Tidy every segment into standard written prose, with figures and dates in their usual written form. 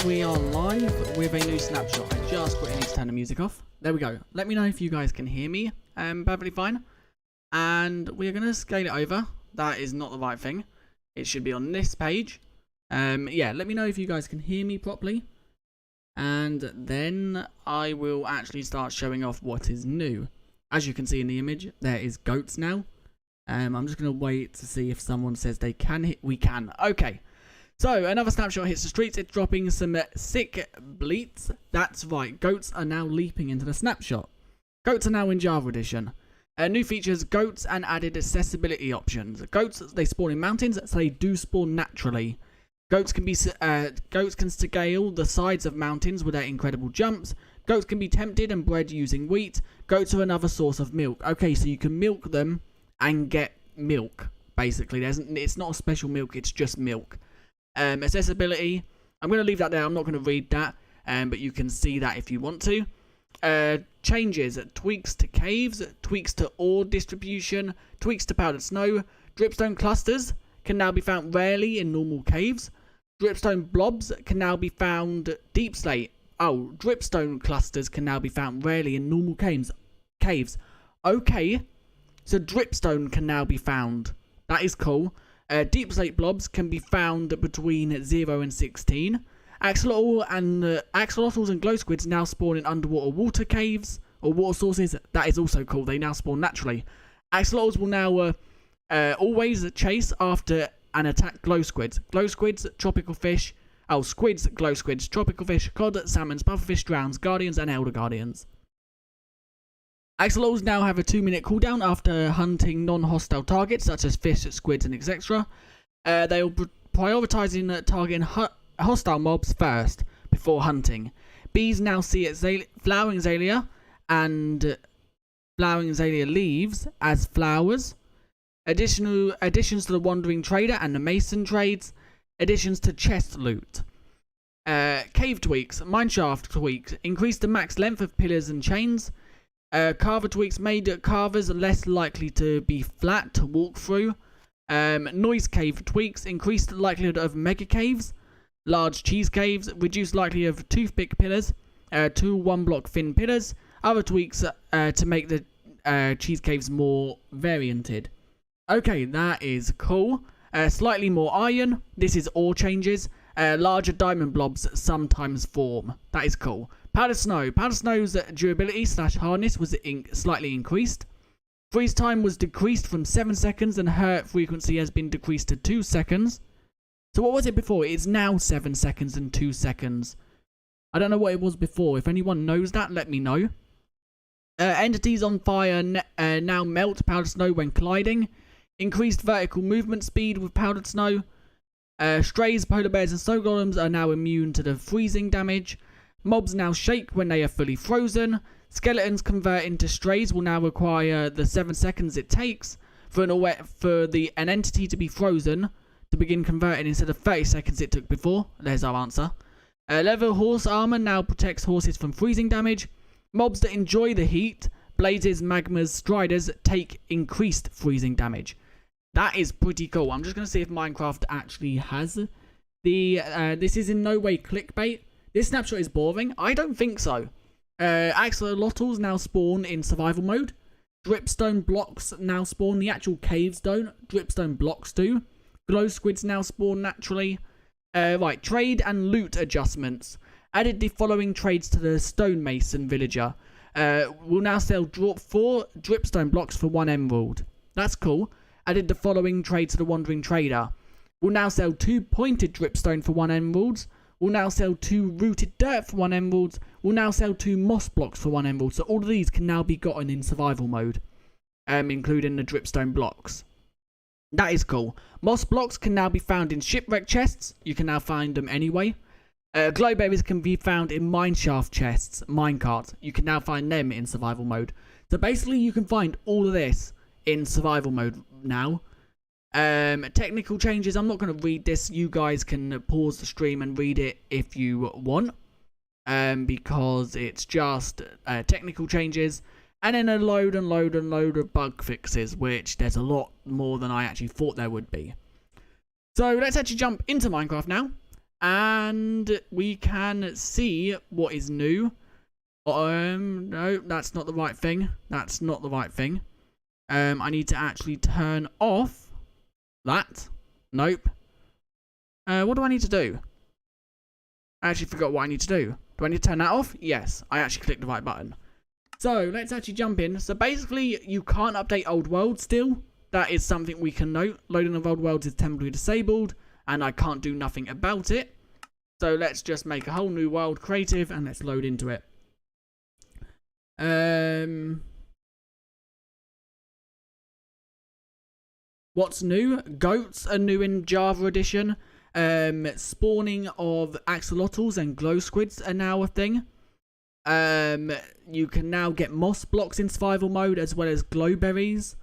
we are live with a new snapshot. I just quickly need to turn the music off. There we go. Let me know if you guys can hear me perfectly fine. And we're going to scale it over. That is not the right thing. It should be on this page. Yeah, let me know if you guys can hear me properly. And then I will actually start showing off what is new. As you can see in the image, there is goats now. I'm just going to wait to see if someone says they can hit. We can. Okay. So, another snapshot hits the streets. It's dropping some sick bleats. That's right. Goats are now leaping into the snapshot. Goats are now in Java Edition. New features, goats and added accessibility options. Goats, they spawn in mountains, so they do spawn naturally. Goats can scale the sides of mountains with their incredible jumps. Goats can be tempted and bred using wheat. Goats are another source of milk. Okay, so you can milk them and get milk, basically. It's not a special milk, it's just milk. Accessibility, I'm going to leave that there. I'm not going to read that, but you can see that if you want to. Changes, tweaks to caves, tweaks to ore distribution, tweaks to powdered snow. Dripstone clusters can now be found rarely in normal caves. Dripstone blobs can now be found deep slate. Oh, dripstone clusters can now be found rarely in normal caves. Okay, so dripstone can now be found. That is cool. Deep slate blobs can be found between 0 and 16. Axolotls and glow squids now spawn in underwater water caves or water sources. That is also cool. They now spawn naturally. Axolotls will now always chase after and attack glow squids. Glow squids, tropical fish. Oh, squids, glow squids, tropical fish, cod, salmons, pufferfish, drowns, guardians, and elder guardians. Axolotls now have a 2-minute cooldown after hunting non-hostile targets such as fish, squids, and etc. They will prioritizing targeting hostile mobs first before hunting. Bees now see flowering azalea and flowering azalea leaves as flowers. Additions to the wandering trader and the mason trades. Additions to chest loot. Cave tweaks, mineshaft tweaks, increase the max length of pillars and chains. Carver tweaks made carvers less likely to be flat to walk through. Noise cave tweaks increased the likelihood of mega caves. Large cheese caves reduced likelihood of toothpick pillars. 2 1-block thin pillars. Other tweaks to make the cheese caves more varianted. Okay, that is cool. Slightly more iron. This is ore changes. Larger diamond blobs sometimes form. That is cool. Powdered snow. Powdered snow's durability / hardness was slightly increased. Freeze time was decreased from 7 seconds and hurt frequency has been decreased to 2 seconds. So what was it before? It's now 7 seconds and 2 seconds. I don't know what it was before. If anyone knows that, let me know. Entities on fire now melt powdered snow when colliding. Increased vertical movement speed with powdered snow. Strays, polar bears and snow golems are now immune to the freezing damage. Mobs now shake when they are fully frozen. Skeletons convert into strays will now require the 7 seconds it takes for an entity to be frozen to begin converting instead of 30 seconds it took before. There's our answer. Leather horse armor now protects horses from freezing damage. Mobs that enjoy the heat, blazes, magmas, striders, take increased freezing damage. That is pretty cool. I'm just going to see if Minecraft actually has the... this is in no way clickbait. This snapshot is boring. I don't think so. Axolotls now spawn in survival mode. Dripstone blocks now spawn. The actual caves don't. Dripstone blocks do. Glow squids now spawn naturally. Right, trade and loot adjustments. Added the following trades to the stonemason villager. Will now sell 4 dripstone blocks for 1 emerald. That's cool. Added the following trade to the wandering trader. Will now sell 2 pointed dripstone for 1 emerald. Will now sell 2 rooted dirt for 1 emerald. Will now sell 2 moss blocks for 1 emerald. So all of these can now be gotten in survival mode, including the dripstone blocks. That is cool. Moss blocks can now be found in shipwreck chests. You can now find them anyway. Glowberries can be found in mineshaft chests, minecarts. You can now find them in survival mode. So basically you can find all of this in survival mode now. Technical changes, I'm not going to read this. You guys can pause the stream and read it if you want. Because it's just technical changes. And then a load of bug fixes, which there's a lot more than I actually thought there would be. So let's actually jump into Minecraft now. And we can see what is new. No, that's not the right thing. That's not the right thing. I need to actually turn off that. Nope. What do I need to do? I actually forgot what I need to do. Do I need to turn that off? Yes, I actually clicked the right button. So, let's actually jump in. So, basically, you can't update old worlds still. That is something we can note. Loading of old worlds is temporarily disabled, and I can't do nothing about it. So, let's just make a whole new world creative, and let's load into it. What's new? Goats are new in Java Edition. Spawning of axolotls and glow squids are now a thing. You can now get moss blocks in survival mode as well as glowberries.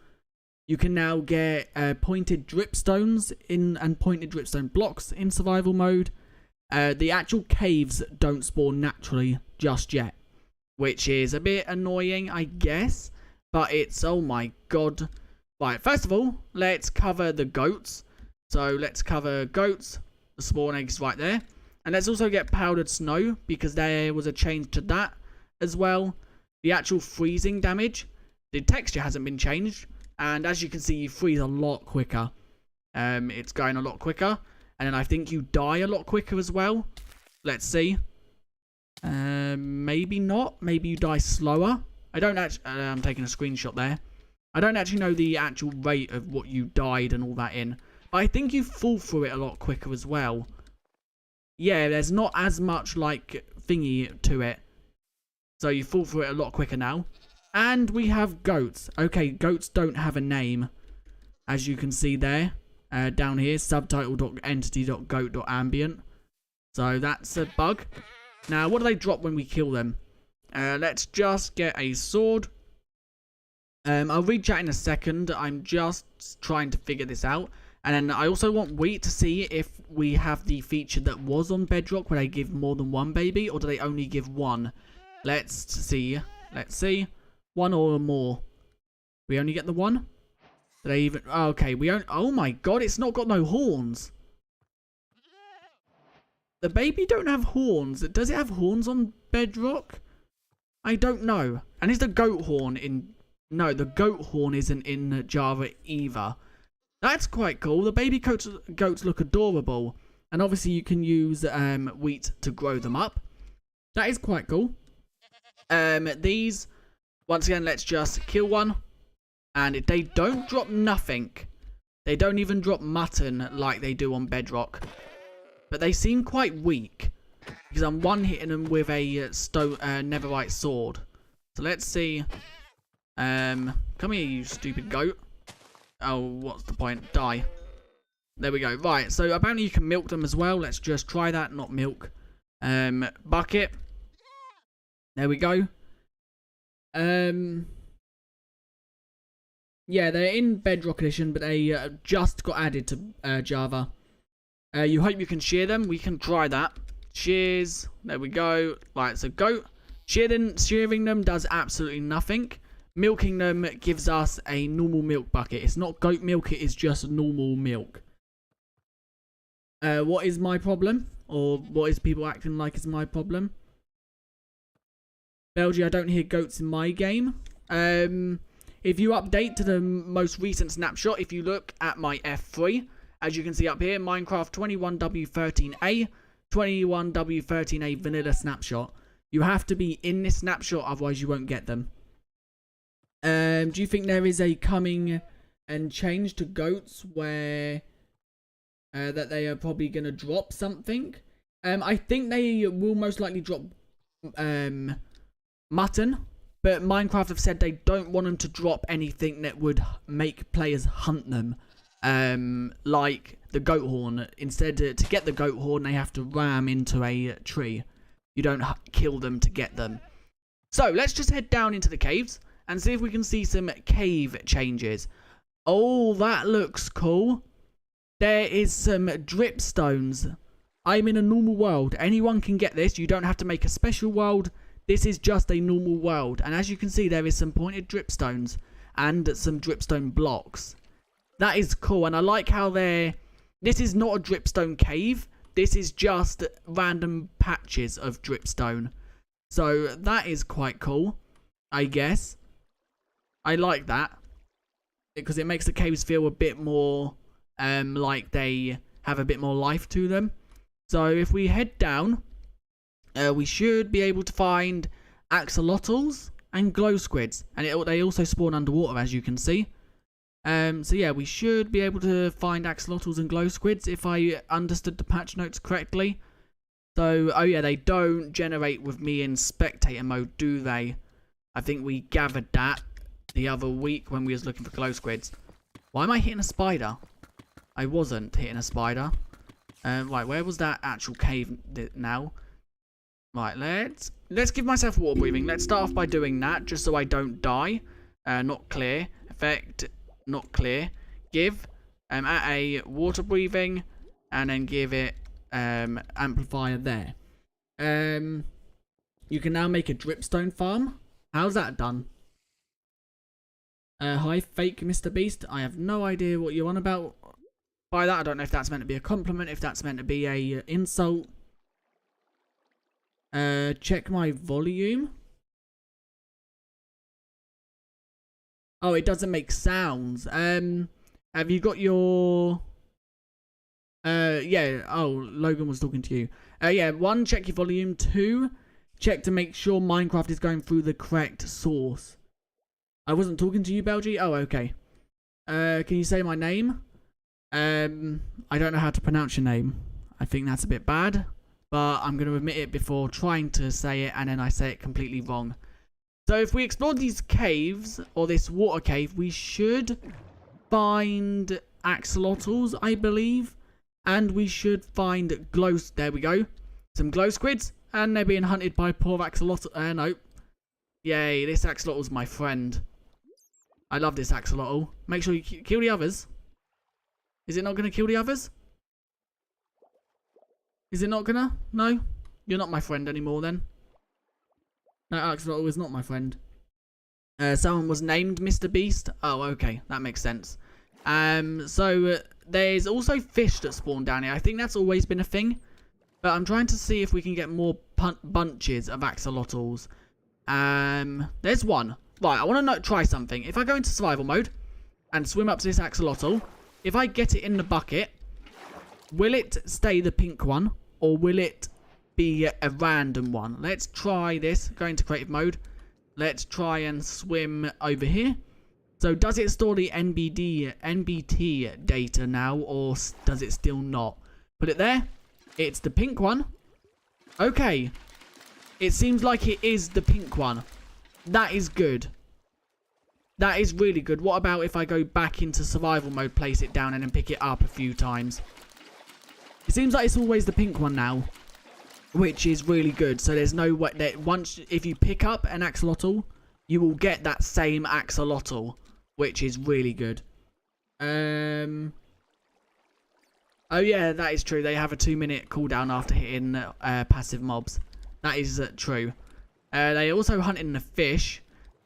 You can now get pointed dripstones and pointed dripstone blocks in survival mode. The actual caves don't spawn naturally just yet, which is a bit annoying, I guess. But it's, oh my god. Right, first of all, let's cover the goats. So let's cover goats. The spawn eggs right there. And let's also get powdered snow, because there was a change to that as well. The actual freezing damage, the texture hasn't been changed. And as you can see, you freeze a lot quicker. It's going a lot quicker. And then I think you die a lot quicker as well. Let's see. Maybe not. Maybe you die slower. I don't actually... I'm taking a screenshot there. I don't actually know the actual rate of what you died and all that in. But I think you fall through it a lot quicker as well. Yeah, there's not as much, like, thingy to it. So you fall through it a lot quicker now. And we have goats. Okay, goats don't have a name. As you can see there. Down here, subtitle.entity.goat.ambient. So that's a bug. Now, what do they drop when we kill them? Let's just get a sword. I'll read chat in a second. I'm just trying to figure this out. And then I also want wheat to see if we have the feature that was on Bedrock where they give more than one baby, or do they only give one? Let's see. Let's see. One or more. We only get the one? Do they even... Oh, okay, we don't... Oh my god, it's not got no horns. The baby don't have horns. Does it have horns on Bedrock? I don't know. And is the goat horn in... No, the goat horn isn't in Java either. That's quite cool. The baby goats look adorable. And obviously you can use wheat to grow them up. That is quite cool. These, once again, let's just kill one. And they don't drop nothing. They don't even drop mutton like they do on Bedrock. But they seem quite weak. Because I'm one-hitting them with a netherite sword. So let's see. Come here, you stupid goat. Oh, what's the point? Die. There we go. Right, so apparently you can milk them as well. Let's just try that, not milk. Bucket. There we go. Yeah, they're in Bedrock Edition, but they just got added to Java. You hope you can shear them. We can try that. Shears. There we go. Right, so goat. Shearing them does absolutely nothing. Milking them gives us a normal milk bucket. It's not goat milk, it is just normal milk. What is my problem? Or what is people acting like is my problem? Belgium, I don't hear goats in my game. If you update to the most recent snapshot, if you look at my F3, as you can see up here, Minecraft 21W13A, 21W13A vanilla snapshot. You have to be in this snapshot, otherwise you won't get them. Do you think there is a coming and change to goats where that they are probably going to drop something? I think they will most likely drop mutton, but Minecraft have said they don't want them to drop anything that would make players hunt them, like the goat horn. Instead, to get the goat horn, they have to ram into a tree. You don't kill them to get them. So let's just head down into the caves and see if we can see some cave changes. Oh, that looks cool. There is some dripstones. I'm in a normal world. Anyone can get this. You don't have to make a special world. This is just a normal world. And as you can see, there is some pointed dripstones and some dripstone blocks. That is cool. And I like how they're... This is not a dripstone cave. This is just random patches of dripstone. So that is quite cool, I guess. I like that. Because it makes the caves feel a bit more like they have a bit more life to them. So if we head down, we should be able to find axolotls and glow squids. And they also spawn underwater, as you can see. So yeah, we should be able to find axolotls and glow squids if I understood the patch notes correctly. So, oh yeah, they don't generate with me in spectator mode, do they? I think we gathered that the other week when we was looking for glow squids. Why am I hitting a spider? I wasn't hitting a spider. Right, where was that actual cave now? Right, let's give myself water breathing. Let's start off by doing that, just so I don't die. Not clear. Effect, not clear. Give, at a water breathing, and then give it, amplifier there. You can now make a dripstone farm. How's that done? Hi, fake Mr. Beast. I have no idea what you're on about by that. I don't know if that's meant to be a compliment, if that's meant to be a insult. Check my volume. Oh, it doesn't make sounds. Have you got your... yeah. Oh, Logan was talking to you. Yeah, 1, check your volume. 2, check to make sure Minecraft is going through the correct source. I wasn't talking to you, Belgie? Oh, okay. Can you say my name? I don't know how to pronounce your name. I think that's a bit bad. But I'm going to admit it before trying to say it, and then I say it completely wrong. So if we explore these caves, or this water cave, we should find axolotls, I believe. And we should find there we go. Some glow squids. And they're being hunted by poor axolotl. No. Yay, this axolotl's my friend. I love this axolotl. Make sure you kill the others. Is it not going to kill the others? Is it not going to? No? You're not my friend anymore then. No, axolotl is not my friend. Someone was named Mr. Beast. Oh, okay. That makes sense. So there's also fish that spawn down here. I think that's always been a thing. But I'm trying to see if we can get more bunches of axolotls. There's one. Right, I want to try something. If I go into survival mode and swim up to this axolotl, if I get it in the bucket, will it stay the pink one? Or will it be a random one? Let's try this. Go into creative mode. Let's try and swim over here. So does it store the NBT data now, or does it still not? Put it there. It's the pink one. Okay. It seems like it is the pink one. That is good. That is really good. What about if I go back into survival mode, place it down, and then pick it up a few times? It seems like it's always the pink one now, which is really good. So there's no way that once, if you pick up an axolotl, you will get that same axolotl, which is really good. Oh yeah, that is true. They have a 2-minute cooldown after hitting passive mobs. That is true. They also hunting the fish.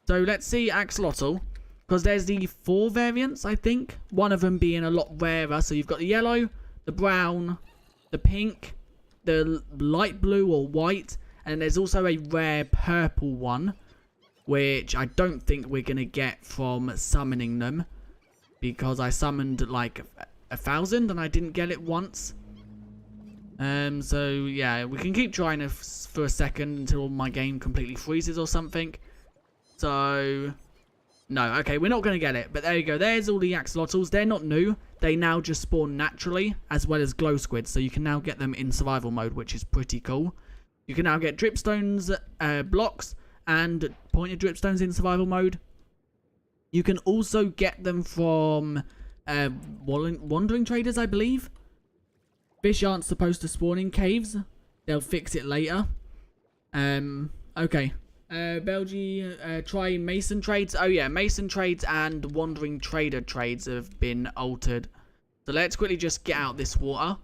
So let's see axolotl, because there's the 4 variants, I think. One of them being a lot rarer. So you've got the yellow, the brown, the pink, the light blue or white, and there's also a rare purple one, which I don't think we're going to get from summoning them, because I summoned like 1,000 and I didn't get it once. So yeah, we can keep trying for a second until my game completely freezes or something. So no, okay, we're not going to get it, but there you go. There's all the axolotls. They're not new. They now just spawn naturally, as well as glow squids, so you can now get them in survival mode, which is pretty cool. You can now get dripstones, blocks, and pointed dripstones in survival mode. You can also get them from wandering traders, I believe. Fish aren't supposed to spawn in caves. They'll fix it later. Okay. Belgie, try mason trades. Oh yeah, mason trades and wandering trader trades have been altered. So let's quickly just get out this water,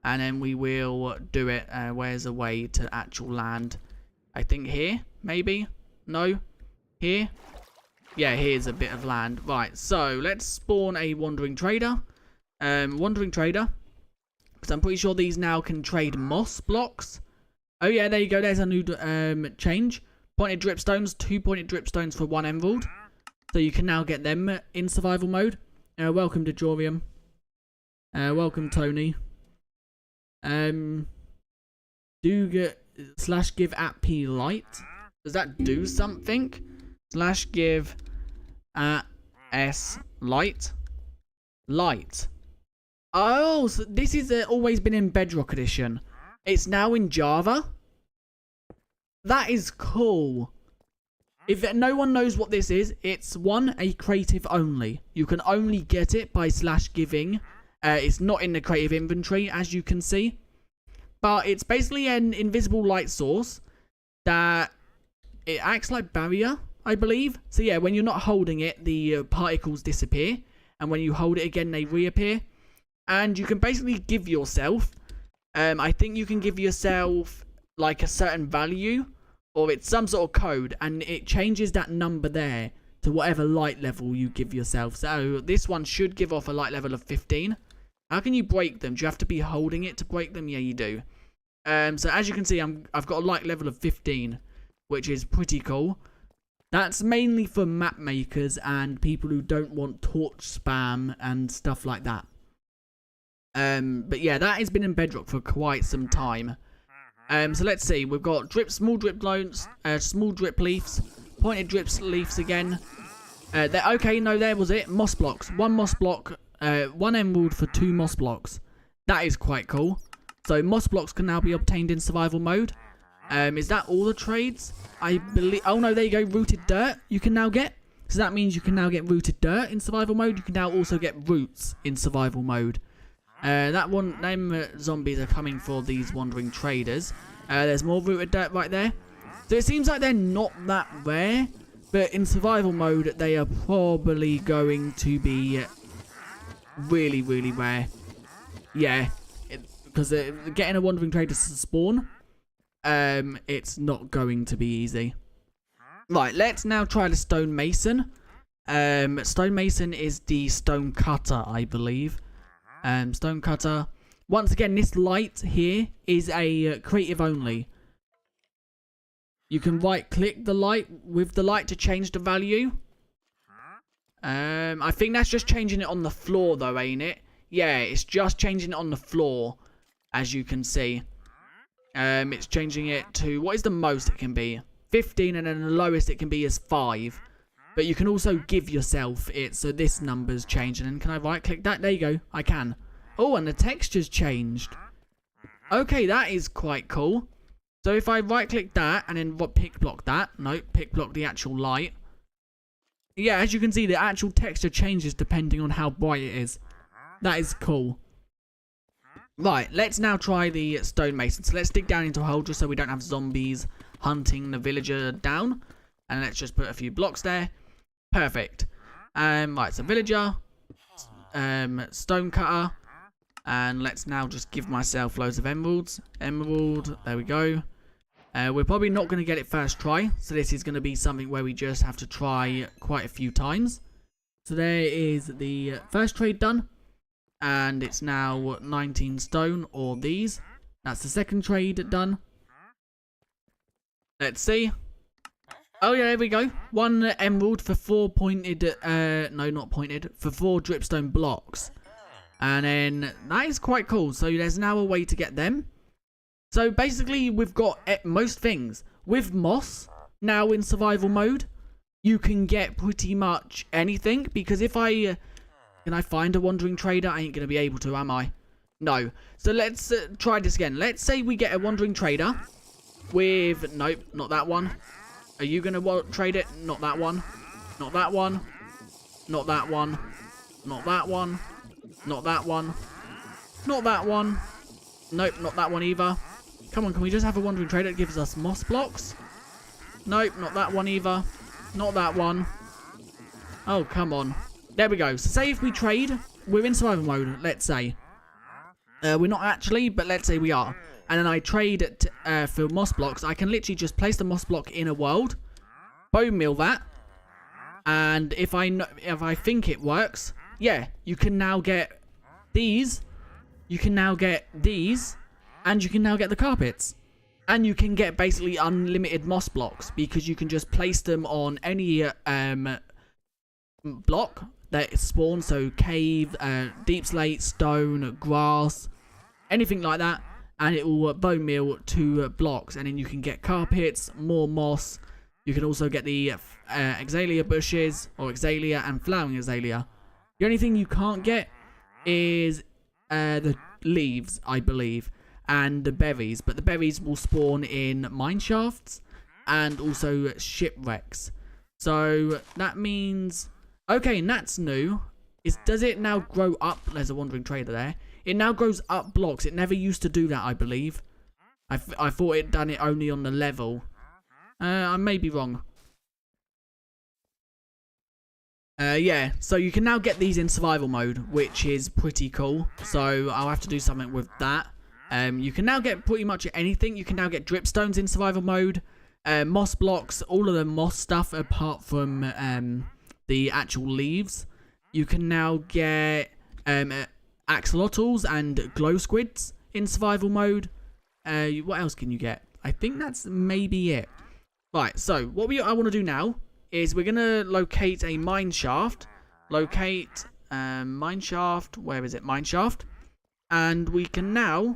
and then we will do it. Where's a way to actual land? I think here, maybe? No? Here? Yeah, here's a bit of land. Right, so let's spawn a wandering trader. Wandering trader. Because I'm pretty sure these now can trade moss blocks. Oh yeah, there you go. There's a new change. Pointed dripstones, 2 pointed dripstones for 1 emerald. So you can now get them in survival mode. Welcome to Jorium. Welcome Tony. Do get / give at P light. Does that do something? / give at S light. Light. Oh, so this is always been in Bedrock Edition. It's now in Java. That is cool. If no one knows what this is, it's a creative only. You can only get it by / giving. It's not in the creative inventory, as you can see. But it's basically an invisible light source that it acts like barrier, I believe. So yeah, when you're not holding it, the particles disappear. And when you hold it again, they reappear. And you can basically give yourself, I think you can give yourself like a certain value. Or it's some sort of code, and it changes that number there to whatever light level you give yourself. So this one should give off a light level of 15. How can you break them? Do you have to be holding it to break them? Yeah, you do. So as you can see, I've got a light level of 15, which is pretty cool. That's mainly for map makers and people who don't want torch spam and stuff like that. But yeah, that has been in Bedrock for quite some time. So let's see. We've got small drip loans, small drip leaves, pointed drip leaves again. Okay, no, there was it. Moss blocks. 1 moss block, 1 emerald for 2 moss blocks. That is quite cool. So moss blocks can now be obtained in survival mode. Is that all the trades? I believe. Oh no, there you go. Rooted dirt you can now get. So that means you can now get rooted dirt in survival mode. You can now also get roots in survival mode. Them zombies are coming for these wandering traders. There's more rooted dirt right there. So it seems like they're not that rare, but in survival mode they are probably going to be really, really rare. Yeah, because getting a wandering trader to spawn, it's not going to be easy. Right, let's now try the stonemason. Stonemason is the stone cutter, I believe. Stone cutter. Once again, this light here is a creative only. You can right click the light with the light to change the value. I think that's just changing it on the floor though, ain't it? Yeah, it's just changing it on the floor, as you can see. It's changing it to, what is the most it can be? 15, and then the lowest it can be is 5. But you can also give yourself it, so this number's changed. And then can I right click that? There you go, I can. Oh, and the texture's changed. Okay, that is quite cool. So if I right click that and then pick block that. No, pick block the actual light. Yeah, as you can see, the actual texture changes depending on how bright it is. That is cool. Right, let's now try the stonemason. So let's dig down into a hole just so we don't have zombies hunting the villager down. And let's just put a few blocks there. Perfect. Right, so villager, stone cutter, and let's now just give myself loads of emeralds. Emerald, there we go. We're probably not going to get it first try, so this is going to be something where we just have to try quite a few times. So there is the first trade done, and it's now 19 stone, or these. That's the second trade done. Let's see. Oh yeah, there we go. 1 emerald for 4 pointed, no, not pointed, for 4 dripstone blocks. And then, that is quite cool. So there's now a way to get them. So basically, we've got most things. With moss, now in survival mode, you can get pretty much anything. Because if can I find a wandering trader? I ain't going to be able to, am I? No. So let's try this again. Let's say we get a wandering trader with, nope, not that one. Are you going to trade it? Not that one. Not that one. Not that one. Not that one. Not that one. Not that one. Nope, not that one either. Come on, can we just have a wandering trader that gives us moss blocks? Nope, not that one either. Not that one. Oh, come on. There we go. So say if we trade, we're in survival mode, let's say. We're not actually, but let's say we are. And then I trade for moss blocks. I can literally just place the moss block in a world, bone meal that, and if I think it works, yeah, you can now get these you can now get these, and you can now get the carpets. And you can get basically unlimited moss blocks, because you can just place them on any block that spawns. So cave, deep slate, stone, grass, anything like that. And it will bone meal to blocks. And then you can get carpets, more moss. You can also get the azalea bushes, or azalea and flowering azalea. The only thing you can't get is the leaves, I believe, and the berries. But the berries will spawn in mineshafts and also shipwrecks. So that means... Okay, and that's new. Does it now grow up? There's a wandering trader there. It now grows up blocks. It never used to do that, I believe. I thought it done it only on the level. I may be wrong. Yeah, so you can now get these in survival mode, which is pretty cool. So I'll have to do something with that. You can now get pretty much anything. You can now get dripstones in survival mode, moss blocks, all of the moss stuff apart from the actual leaves. You can now get axolotls and glow squids in survival mode. What else can you get? I think that's maybe it. Right, so what I want to do now is we're going to locate a mineshaft. Locate mineshaft. Where is it? Mineshaft. And we can now...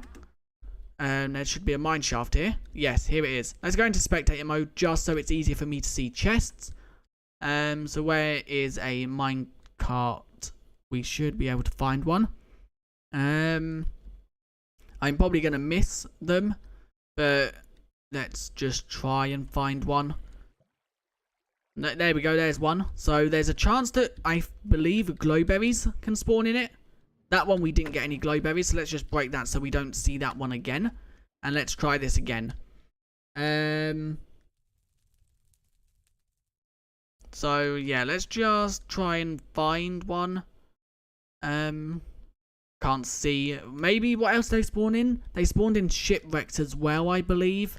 there should be a mineshaft here. Yes, here it is. Let's go into spectator mode just so it's easier for me to see chests. So where is a minecart? We should be able to find one. I'm probably going to miss them, but let's just try and find one. There we go, there's one. So there's a chance that I believe glowberries can spawn in it. That one we didn't get any glowberries, so let's just break that so we don't see that one again. And let's try this again. So yeah, let's just try and find one. Can't see. Maybe what else they spawn in? They spawned in shipwrecks as well, I believe.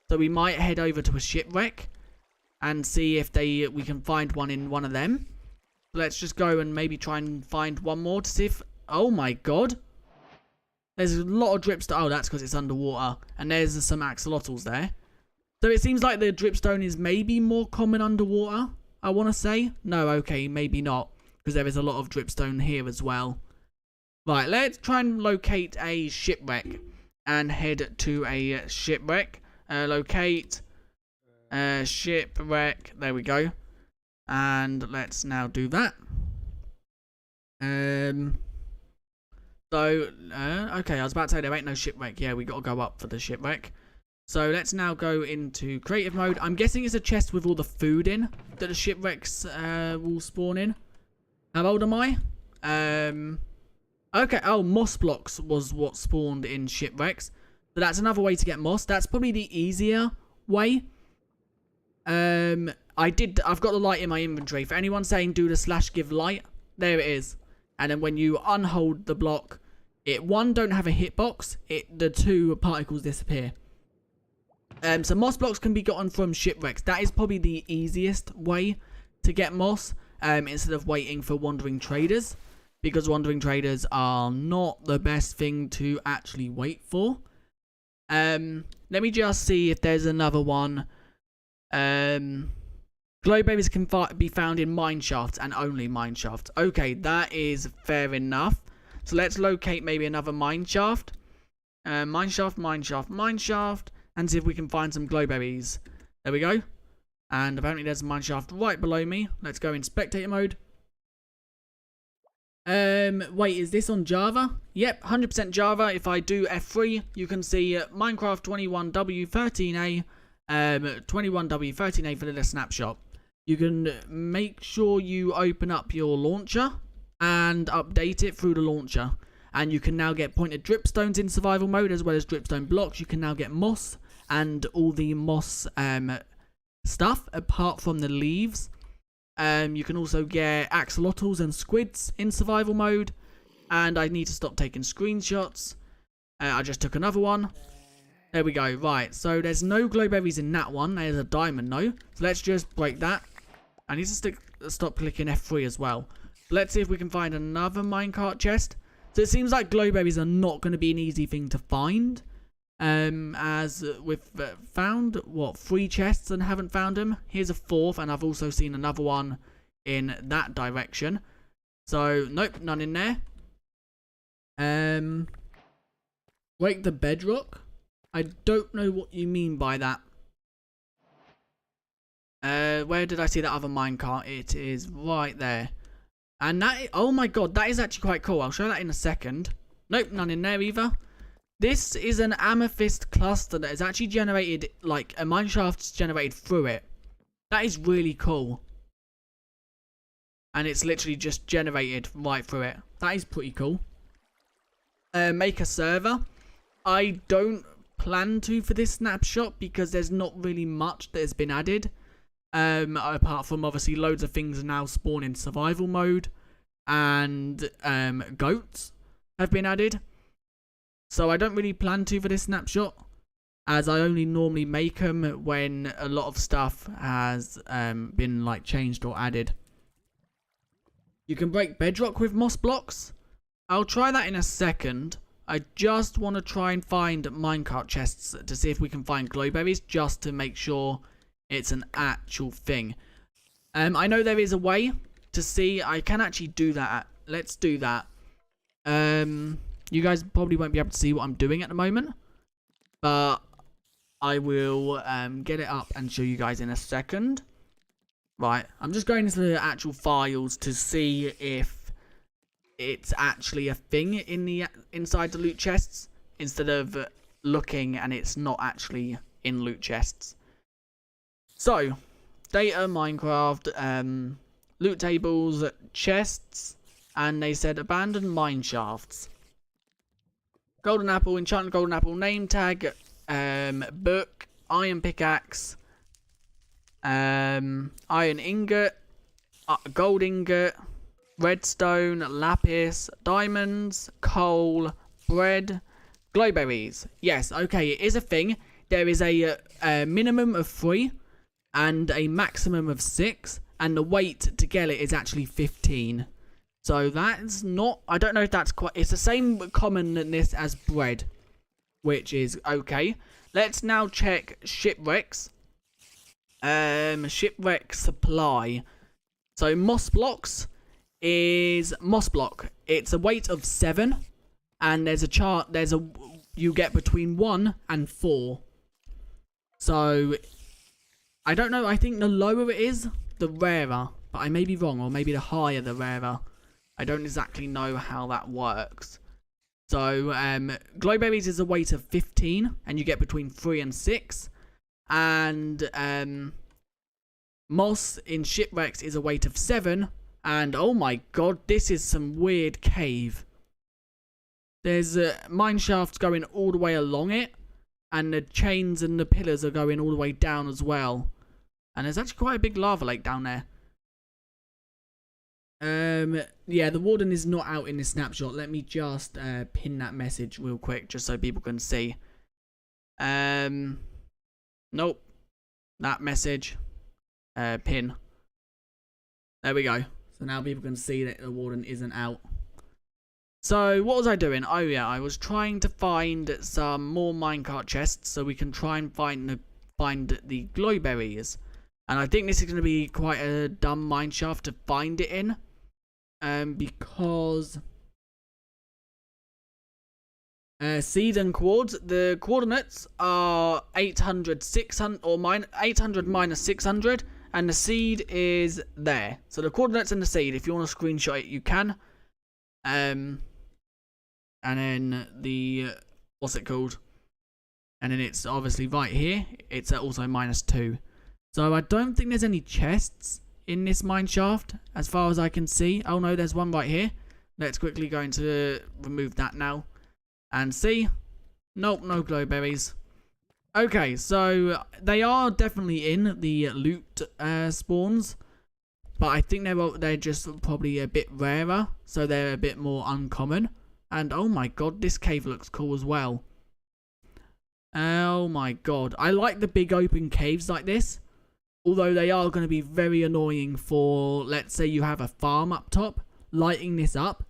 So we might head over to a shipwreck and see if we can find one in one of them. Let's just go and maybe try and find one more to see if... Oh my god. There's a lot of dripstone. Oh, that's because it's underwater. And there's some axolotls there. So it seems like the dripstone is maybe more common underwater, I want to say. No, okay, maybe not. Because there is a lot of dripstone here as well. Right, let's try and locate a shipwreck. And head to a shipwreck. Locate shipwreck. There we go. And let's now do that. Okay, I was about to say there ain't no shipwreck. Yeah, we got to go up for the shipwreck. So let's now go into creative mode. I'm guessing it's a chest with all the food in that the shipwrecks will spawn in. How old am I? Okay, oh, moss blocks was what spawned in shipwrecks. So that's another way to get moss. That's probably the easier way. I've got the light in my inventory. For anyone saying do the / give light, there it is. And then when you unhold the block, one, don't have a hitbox. The two particles disappear. So moss blocks can be gotten from shipwrecks. That is probably the easiest way to get moss, instead of waiting for wandering traders, because wandering traders are not the best thing to actually wait for. Let me just see if there's another one. Glowberries can be found in mineshafts and only mineshafts. Okay, that is fair enough. So let's locate maybe another mineshaft. Mineshaft. And see if we can find some glowberries. There we go. And apparently there's a mineshaft right below me. Let's go in spectator mode. Wait, is this on Java? Yep, 100% Java. If I do F3, you can see Minecraft 21W13A. 21W13A for the snapshot. You can make sure you open up your launcher and update it through the launcher. And you can now get pointed dripstones in survival mode, as well as dripstone blocks. You can now get moss and all the moss stuff apart from the leaves. You can also get axolotls and squids in survival mode. And I need to stop taking screenshots. I just took another one. There we go. Right, so there's no glowberries in that one. There's a diamond though. So let's just break that. I need to stop clicking F3 as well. Let's see if we can find another minecart chest. So it seems like glowberries are not going to be an easy thing to find. As we've found, 3 chests and haven't found them. Here's a 4th, and I've also seen another one in that direction. So, nope, none in there. Break the bedrock? I don't know what you mean by that. Where did I see that other minecart? It is right there. And that, oh my god, that is actually quite cool. I'll show that in a second. Nope, none in there either. This is an amethyst cluster that is actually generated, like, a mineshaft's generated through it. That is really cool. And it's literally just generated right through it. That is pretty cool. Make a server. I don't plan to for this snapshot because there's not really much that has been added. Apart from obviously loads of things are now spawn in survival mode. And goats have been added. So I don't really plan to for this snapshot, as I only normally make them when a lot of stuff has been like changed or added. You can break bedrock with moss blocks. I'll try that in a second. I just want to try and find minecart chests to see if we can find glowberries, just to make sure it's an actual thing. I know there is a way to see. I can actually do that. Let's do that. You guys probably won't be able to see what I'm doing at the moment, but I will get it up and show you guys in a second. Right, I'm just going into the actual files to see if it's actually a thing in the inside the loot chests, instead of looking and it's not actually in loot chests. So, data, Minecraft, loot tables, chests, and they said abandoned mine shafts. Golden apple, enchanted golden apple, name tag, book, iron pickaxe, iron ingot, gold ingot, redstone, lapis, diamonds, coal, bread, glowberries. Yes, okay, it is a thing. There is a minimum of 3 and a maximum of 6, and the weight to get it is actually 15. So that's not, I don't know if that's quite, it's the same commonness as bread, which is okay. Let's now check shipwrecks. Shipwreck supply. So moss blocks is moss block. It's a weight of 7, and there's a chart, you get between 1 and 4. So I don't know, I think the lower it is, the rarer, but I may be wrong, or maybe the higher the rarer. I don't exactly know how that works. So, glowberries is a weight of 15, and you get between 3 and 6. And, moss in shipwrecks is a weight of 7. And, oh my god, this is some weird cave. There's mine shafts going all the way along it. And the chains and the pillars are going all the way down as well. And there's actually quite a big lava lake down there. Yeah, the warden is not out in this snapshot. Let me just pin that message real quick, just so people can see. Nope. That message. Pin. There we go. So now people can see that the warden isn't out. So, what was I doing? Oh yeah, I was trying to find some more minecart chests so we can try and find the glowberries. And I think this is going to be quite a dumb mineshaft to find it in. Because seed and quartz, the coordinates are 800, 600, or 800 minus 600, and the seed is there. So the coordinates and the seed, if you want to screenshot it, you can. And then the, what's it called? And then it's obviously right here. It's also -2. So I don't think there's any chests in this mineshaft, as far as I can see. Oh no, there's one right here. Let's quickly go into remove that now. And see? Nope, no glowberries. Okay, so they are definitely in the loot spawns. But I think they're just probably a bit rarer. So they're a bit more uncommon. And oh my god, this cave looks cool as well. Oh my god. I like the big open caves like this. Although they are going to be very annoying for, let's say you have a farm up top, lighting this up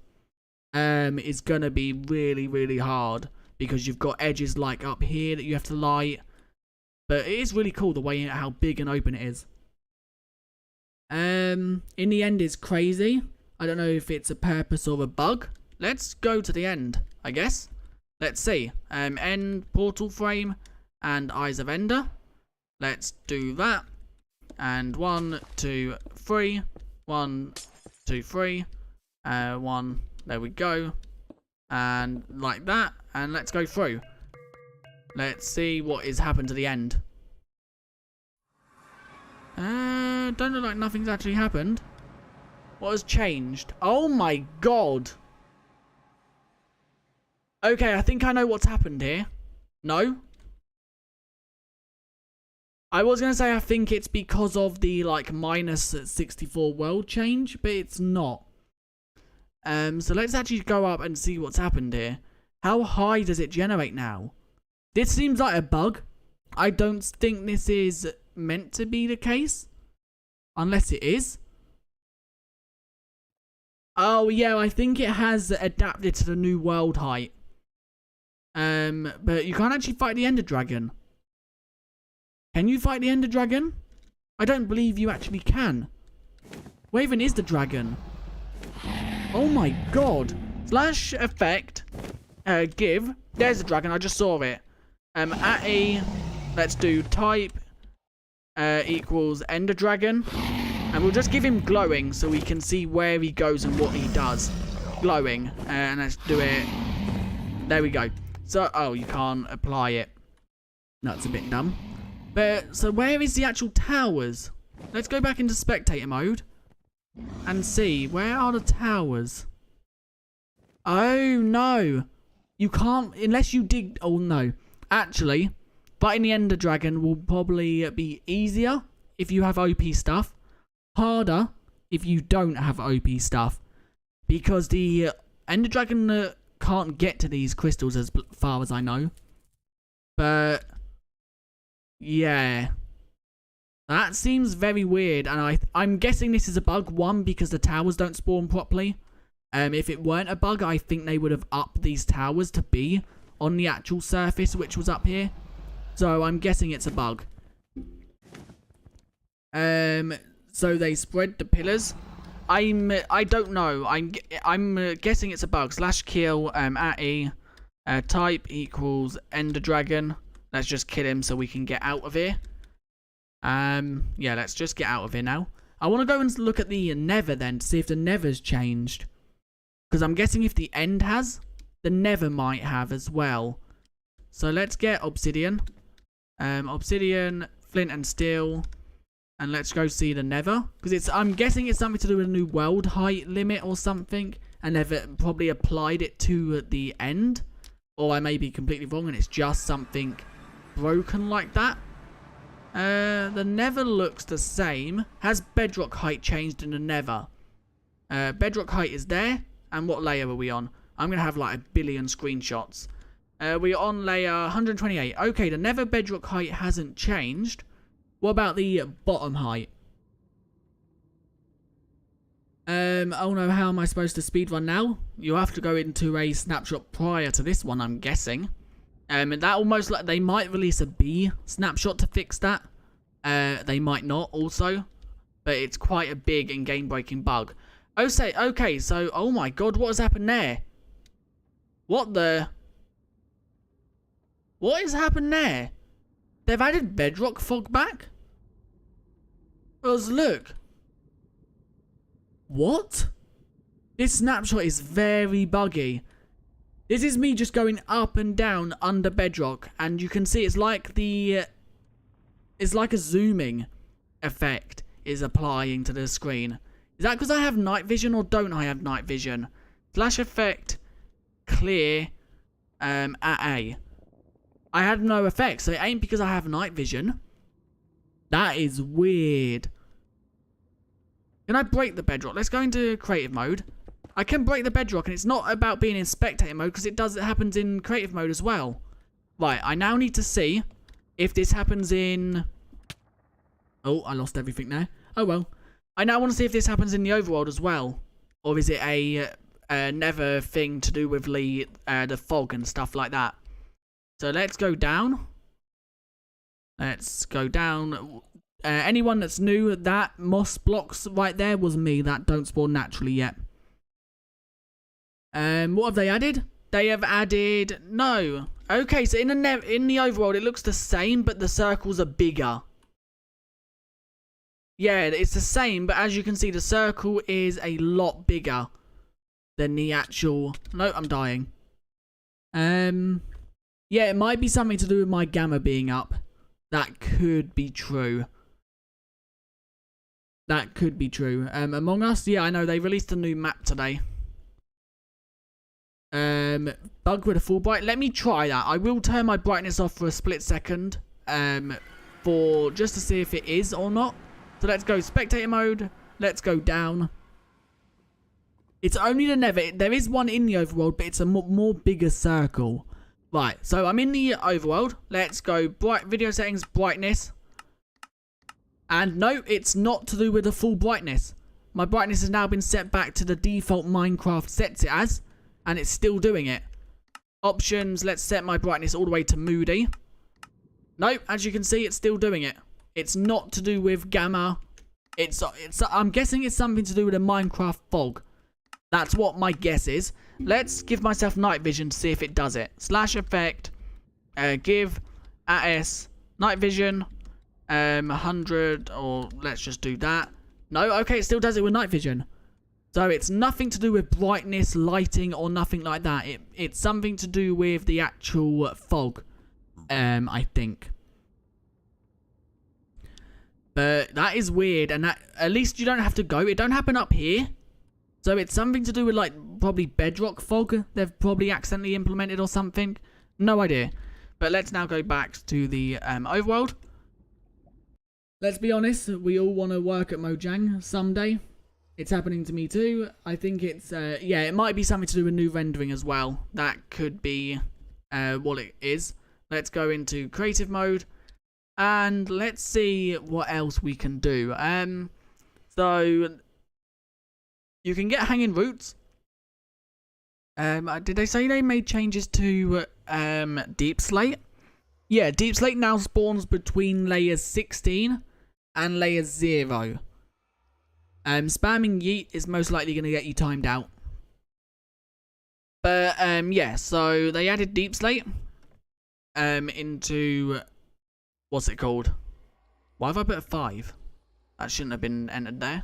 is gonna be really, really hard because you've got edges like up here that you have to light. But it is really cool the way how big and open it is. In the end, it's crazy. I don't know if it's a purpose or a bug. Let's go to the end, I guess. Let's see. End portal frame and eyes of ender. Let's do that. And 1, 2, 3. 1, 2, 3. 1. There we go. And like that. And let's go through. Let's see what has happened to the end. Don't look like nothing's actually happened. What has changed? Oh my god. Okay, I think I know what's happened here. No? I was going to say I think it's because of the like minus 64 world change, but it's not. So let's actually go up and see what's happened here. How high does it generate now? This seems like a bug. I don't think this is meant to be the case. Unless it is. Oh yeah, I think it has adapted to the new world height. But you can't actually fight the Ender Dragon. Can you fight the Ender Dragon? I don't believe you actually can. Where even is the dragon? Oh my god. Slash effect. Give. There's the dragon. I just saw it. At a. Let's do type. Equals Ender Dragon. And we'll just give him glowing so we can see where he goes and what he does. Glowing. And let's do it. There we go. So, oh, you can't apply it. That's a bit dumb. But, so where is the actual towers? Let's go back into spectator mode. And see, where are the towers? Oh, no. You can't, unless you dig, oh no. Actually, fighting the Ender Dragon will probably be easier if you have OP stuff. Harder if you don't have OP stuff. Because the Ender Dragon can't get to these crystals as far as I know. But yeah, that seems very weird, and I'm guessing this is a bug. One, because the towers don't spawn properly. If it weren't a bug, I think they would have upped these towers to be on the actual surface, which was up here. So I'm guessing it's a bug. So they spread the pillars. I don't know. I'm guessing it's a bug. Slash kill at E. Type equals Ender Dragon. Let's just kill him so we can get out of here. Yeah, let's just get out of here now. I want to go and look at the Nether then to see if the Nether's changed. Because I'm guessing if the End has, the Nether might have as well. So let's get Obsidian. Obsidian, Flint and Steel. And let's go see the Nether. Because I'm guessing it's something to do with a new world height limit or something. And they've probably applied it to the End. Or I may be completely wrong and it's just something broken like that. The Nether looks the same. Has bedrock height changed in the Nether? Bedrock height is there. And what layer are we on? I'm going to have like 1 billion screenshots. We're on layer 128. Okay, the Nether bedrock height hasn't changed. What about the bottom height? Oh no, how am I supposed to speedrun now? You have to go into a snapshot prior to this one, I'm guessing. And that almost like they might release a B snapshot to fix that. They might not also. But it's quite a big and game-breaking bug. Okay, so, oh my god, what has happened there? What has happened there? They've added bedrock fog back? Look. What? This snapshot is very buggy. This is me just going up and down under bedrock, and you can see it's like a zooming effect is applying to the screen. Is that because I have night vision or don't I have night vision? Flash effect clear at A. I had no effect, so it ain't because I have night vision. That is weird. Can I break the bedrock? Let's go into creative mode. I can break the bedrock, and it's not about being in spectator mode, because it happens in creative mode as well. Right, I now need to see if this happens in... Oh, I lost everything there. Oh well. I now want to see if this happens in the overworld as well. Or is it a nether thing to do with the fog and stuff like that. So let's go down. Let's go down. Anyone that's new, that moss blocks right there was me. That don't spawn naturally yet. What have they added? They have added... No. Okay, so in the overworld, it looks the same, but the circles are bigger. Yeah, it's the same, but as you can see, the circle is a lot bigger than the actual... No, I'm dying. Yeah, it might be something to do with my gamma being up. That could be true. That could be true. Among Us, yeah, I know they released a new map today. Bug with a full bright. Let me try that. I will turn my brightness off for a split second. For just to see if it is or not. So let's go spectator mode. Let's go down. It's only the nether. There is one in the overworld, but it's a more bigger circle. Right, so I'm in the overworld. Let's go video settings, brightness. And no, it's not to do with the full brightness. My brightness has now been set back to the default Minecraft sets it as. And it's still doing it. Options, let's set my brightness all the way to moody. Nope, as you can see, it's still doing it. It's not to do with gamma. I'm guessing it's something to do with a Minecraft fog. That's what my guess is. Let's give myself night vision to see if it does it. Slash effect, give AS night vision, 100, or let's just do that. No, okay, it still does it with night vision. So it's nothing to do with brightness, lighting, or nothing like that. It's something to do with the actual fog, I think. But that is weird, and that at least you don't have to go. It don't happen up here. So it's something to do with, like, probably bedrock fog. They've probably accidentally implemented or something. No idea. But let's now go back to the overworld. Let's be honest, we all want to work at Mojang someday. It's happening to me too. I think it's, yeah, it might be something to do with new rendering as well. That could be what it is. Let's go into creative mode. And let's see what else we can do. So, you can get hanging roots. Did they say they made changes to Deep Slate? Yeah, Deep Slate now spawns between layers 16 and layer 0. Spamming yeet is most likely going to get you timed out. But, yeah, so they added Deep Slate into, what's it called? Why have I put a 5? That shouldn't have been entered there.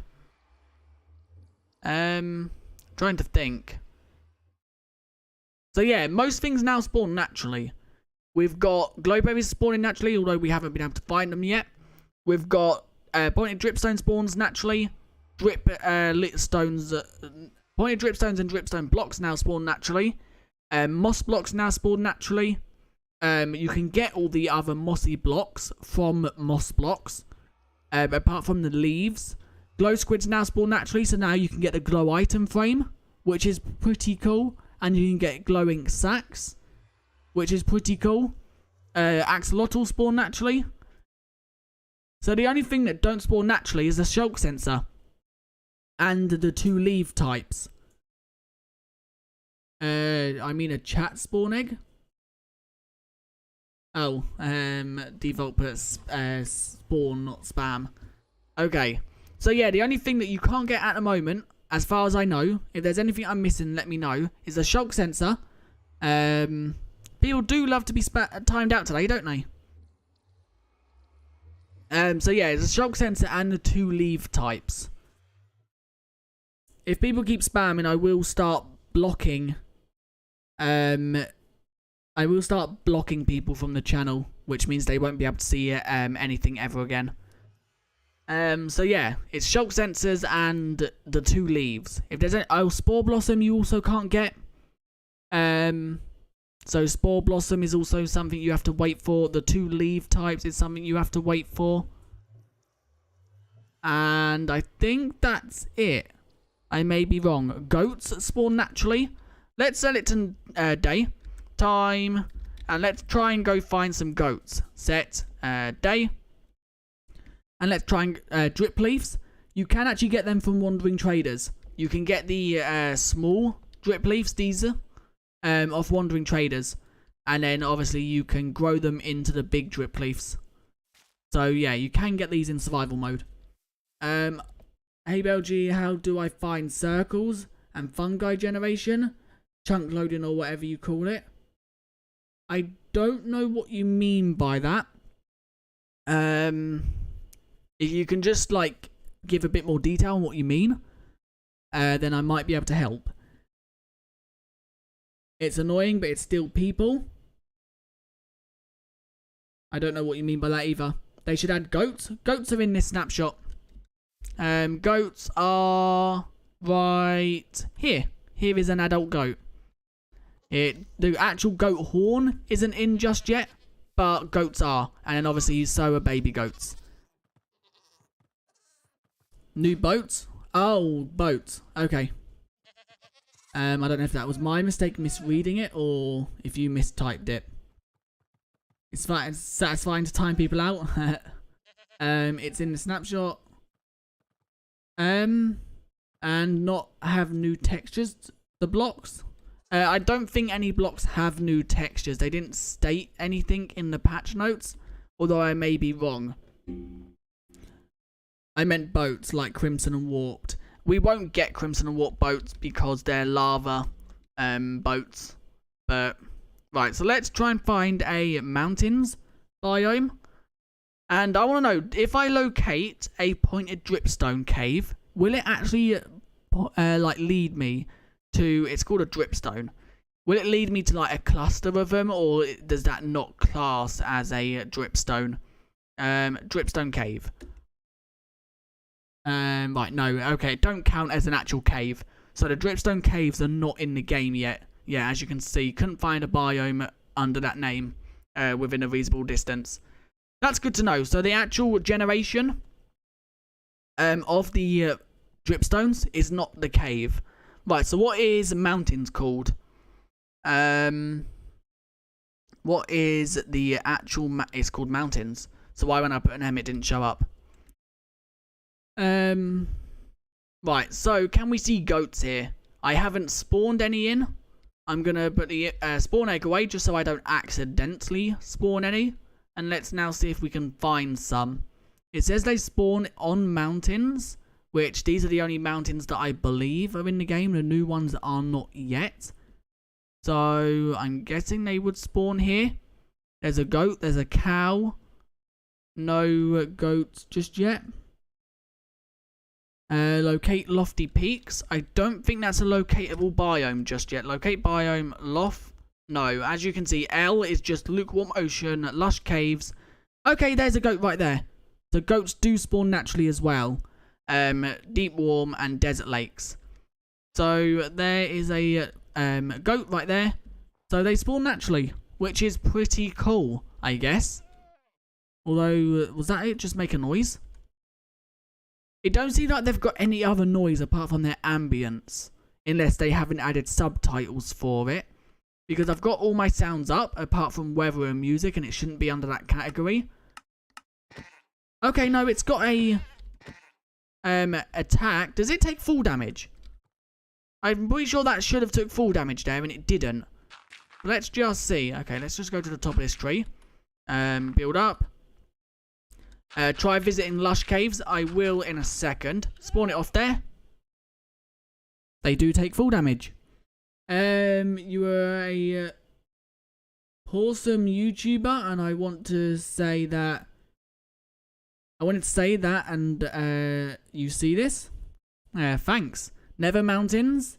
Trying to think. So, yeah, most things now spawn naturally. We've got glowberries spawning naturally, although we haven't been able to find them yet. We've got pointed dripstone spawns naturally. Pointed dripstones and dripstone blocks now spawn naturally. Moss blocks now spawn naturally. You can get all the other mossy blocks from moss blocks. Apart from the leaves. Glow squids now spawn naturally, so now you can get the glow item frame, which is pretty cool. And you can get glowing sacks, which is pretty cool. Axolotls spawn naturally. So the only thing that don't spawn naturally is the shulk sensor. And the 2 leaf types. I mean a chat spawn egg. Oh, default puts spawn, not spam. Okay. So yeah, the only thing that you can't get at the moment, as far as I know, if there's anything I'm missing, let me know, is the shulk sensor. People do love to be timed out today, don't they? So yeah, it's a shulk sensor and the 2 leaf types. If people keep spamming, I will start blocking. I will start blocking people from the channel, which means they won't be able to see anything ever again. So yeah, it's shulk sensors and the 2 leaves. If there's any spore blossom, you also can't get. So spore blossom is also something you have to wait for. The 2 leaf types is something you have to wait for. And I think that's it. I may be wrong. Goats spawn naturally. Let's set it to day. Time. And let's try and go find some goats. Set day. And let's try and drip leaves. You can actually get them from wandering traders. You can get the small drip leaves, these are, off wandering traders. And then obviously you can grow them into the big drip leaves. So yeah, you can get these in survival mode. Hey BLG, how do I find circles and fungi generation? Chunk loading or whatever you call it. I don't know what you mean by that. If you can just like give a bit more detail on what you mean, then I might be able to help. It's annoying, but it's still people. I don't know what you mean by that either. They should add goats. Goats are in this snapshot. Goats are right here. Here is an adult goat. The actual goat horn isn't in just yet, but goats are. And then obviously so are baby goats. New boats? Oh, boats. Okay. I don't know if that was my mistake misreading it or if you mistyped it. It's satisfying to time people out. It's in the snapshot. And not have new textures. The blocks. I don't think any blocks have new textures. They didn't state anything in the patch notes, although I may be wrong. I meant boats like Crimson and Warped. We won't get Crimson and Warped boats because they're lava boats. But right, so let's try and find a mountains biome. And I want to know, if I locate a pointed dripstone cave, will it actually like lead me to, it's called a dripstone. Will it lead me to like a cluster of them, or does that not class as a dripstone? Dripstone cave. Right, no, okay, don't count as an actual cave. So the dripstone caves are not in the game yet. Yeah, as you can see, couldn't find a biome under that name within a reasonable distance. That's good to know. So the actual generation of the dripstones is not the cave. Right, so what is mountains called? What is the actual... it's called mountains. So why when I put an M it didn't show up? Right, so can we see goats here? I haven't spawned any in. I'm going to put the spawn egg away just so I don't accidentally spawn any. And let's now see if we can find some. It says they spawn on mountains, which these are the only mountains that I believe are in the game. The new ones are not yet. So I'm guessing they would spawn here. There's a goat, there's a cow. No goats just yet. Locate lofty peaks. I don't think that's a locatable biome just yet. Locate biome loft. No, as you can see, L is just lukewarm ocean, lush caves. Okay, there's a goat right there. So goats do spawn naturally as well. Deep warm and desert lakes. So there is a goat right there. So they spawn naturally, which is pretty cool, I guess. Although, was that it? Just make a noise? It don't seem like they've got any other noise apart from their ambience. Unless they haven't added subtitles for it. Because I've got all my sounds up, apart from weather and music, and it shouldn't be under that category. Okay, no, it's got a attack. Does it take full damage? I'm pretty sure that should have took full damage there, and it didn't. Let's just see. Okay, let's just go to the top of this tree. Build up. Try visiting lush caves. I will in a second. Spawn it off there. They do take full damage. You are a awesome YouTuber, and I want to say that. I wanted to say that, and you see this? Thanks. Never mountains?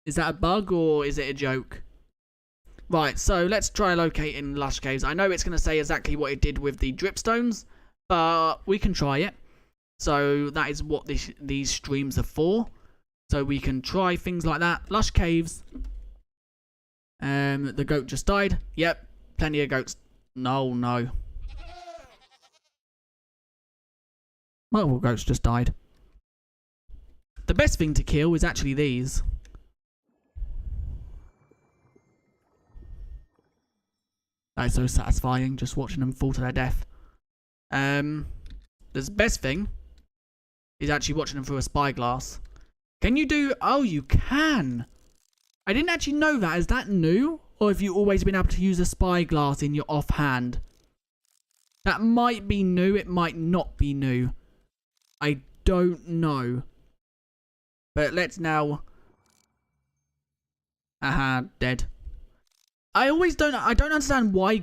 Is that a bug or is it a joke? Right, so let's try locating lush caves. I know it's going to say exactly what it did with the dripstones, but we can try it. So that is what these streams are for. So we can try things like that. Lush caves. The goat just died. Yep, plenty of goats. No. Multiple goats just died. The best thing to kill is actually these. That is so satisfying, just watching them fall to their death. The best thing is actually watching them through a spyglass. Can you do... Oh, you can! I didn't actually know that. Is that new? Or have you always been able to use a spyglass in your offhand? That might be new. It might not be new. I don't know. But let's now... Aha, dead. I don't understand why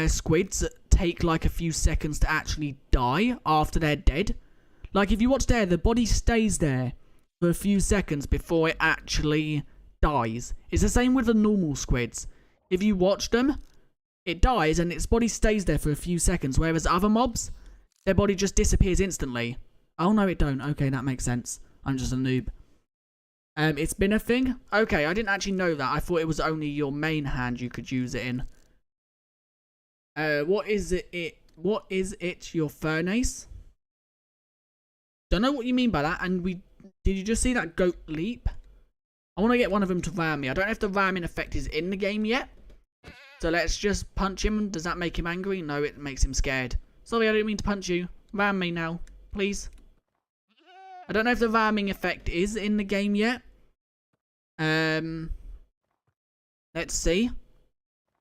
squids take like a few seconds to actually die after they're dead. Like if you watch there, the body stays there for a few seconds before it actually dies. It's the same with the normal squids. If you watch them, it dies and its body stays there for a few seconds, whereas other mobs, their body just disappears instantly. Oh no, it don't. Okay, that makes sense. I'm just a noob. It's been a thing? Okay, I didn't actually know that. I thought it was only your main hand you could use it in. What is it, your furnace? Don't know what you mean by that. And did you just see that goat leap? I want to get one of them to ram me. I don't know if the ramming effect is in the game yet. So let's just punch him. Does that make him angry? No, it makes him scared. Sorry, I didn't mean to punch you. Ram me now, please. I don't know if the ramming effect is in the game yet. Let's see.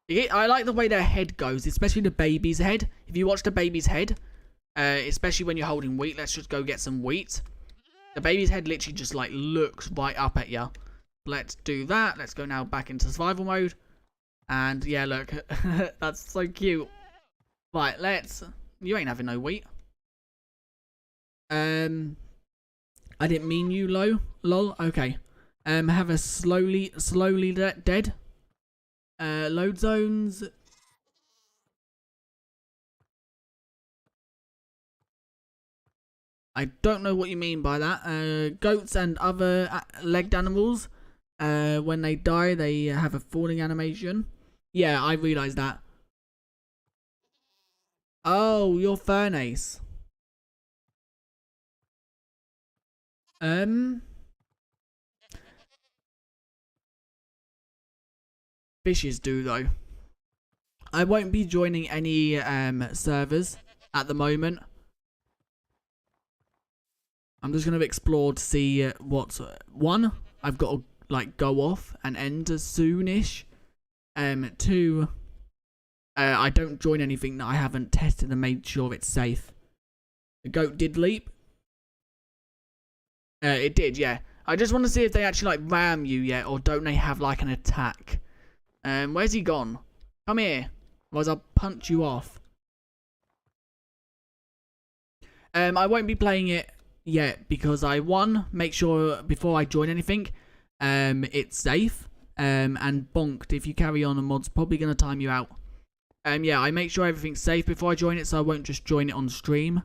I like the way their head goes, especially the baby's head. If you watch the baby's head, especially when you're holding wheat, let's just go get some wheat. The baby's head literally just like looks right up at you. Let's do that. Let's go now back into survival mode. And yeah, look, that's so cute. Right, you ain't having no wheat. I didn't mean you, lol. Okay. Have a slowly dead. Load zones. I don't know what you mean by that. Goats and other legged animals, when they die, they have a falling animation. Yeah, I realised that. Oh, your furnace. Fishes do though. I won't be joining any servers at the moment. I'm just gonna explore to see what's one. I've got to like go off and end soonish. Two. I don't join anything that I haven't tested and made sure it's safe. The goat did leap. It did, yeah. I just want to see if they actually like ram you yet, or don't they have like an attack? Where's he gone? Come here, otherwise I'll punch you off. I won't be playing it yet because I make sure before I join anything, it's safe. And bonked, if you carry on, a mod's probably gonna time you out. Yeah, I make sure everything's safe before I join it, so I won't just join it on stream.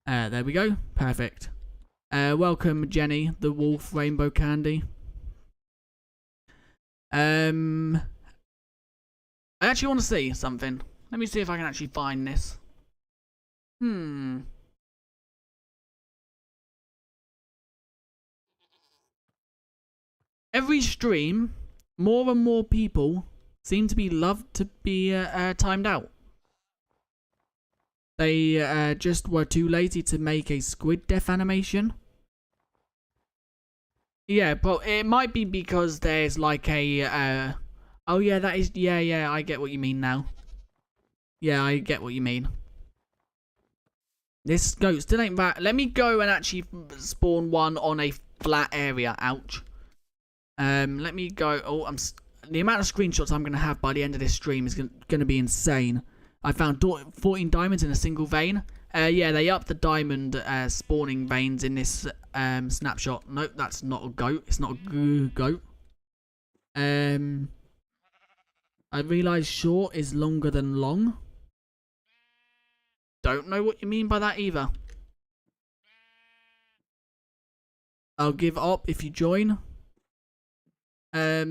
There we go, perfect. Welcome, Jenny, the wolf rainbow candy. I actually want to see something. Let me see if I can actually find this. Every stream, more and more people seem to be loved to be timed out. They just were too lazy to make a squid death animation. Yeah, but it might be because there's like a oh yeah, that is yeah, I get what you mean now. Yeah, I get what you mean. This goat still ain't that. Let me go and actually spawn one on a flat area. Ouch. Let me go. Oh, the amount of screenshots I'm gonna have by the end of this stream is gonna be insane. I found 14 diamonds in a single vein. Yeah, they upped the diamond spawning veins in this snapshot. Nope, that's not a goat. It's not a goat. I realised short is longer than long. Don't know what you mean by that either. I'll give up if you join. Yeah,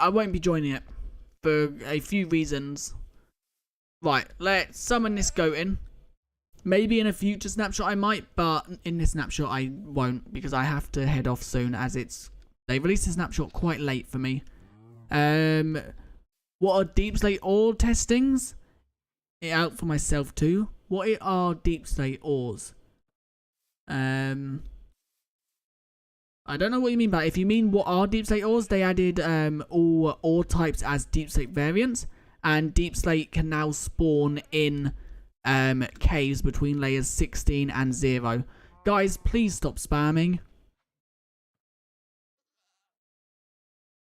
I won't be joining it for a few reasons. Right, let's summon this goat in. Maybe in a future snapshot I might, but in this snapshot I won't because I have to head off soon as they released the snapshot quite late for me. What are deep slate ore testings? Out for myself too. What are deep slate ores? I don't know what you mean by it. If you mean what are deep slate ores, they added all ore types as deep slate variants, and deep slate can now spawn in caves between layers 16 and 0. Guys, please stop spamming.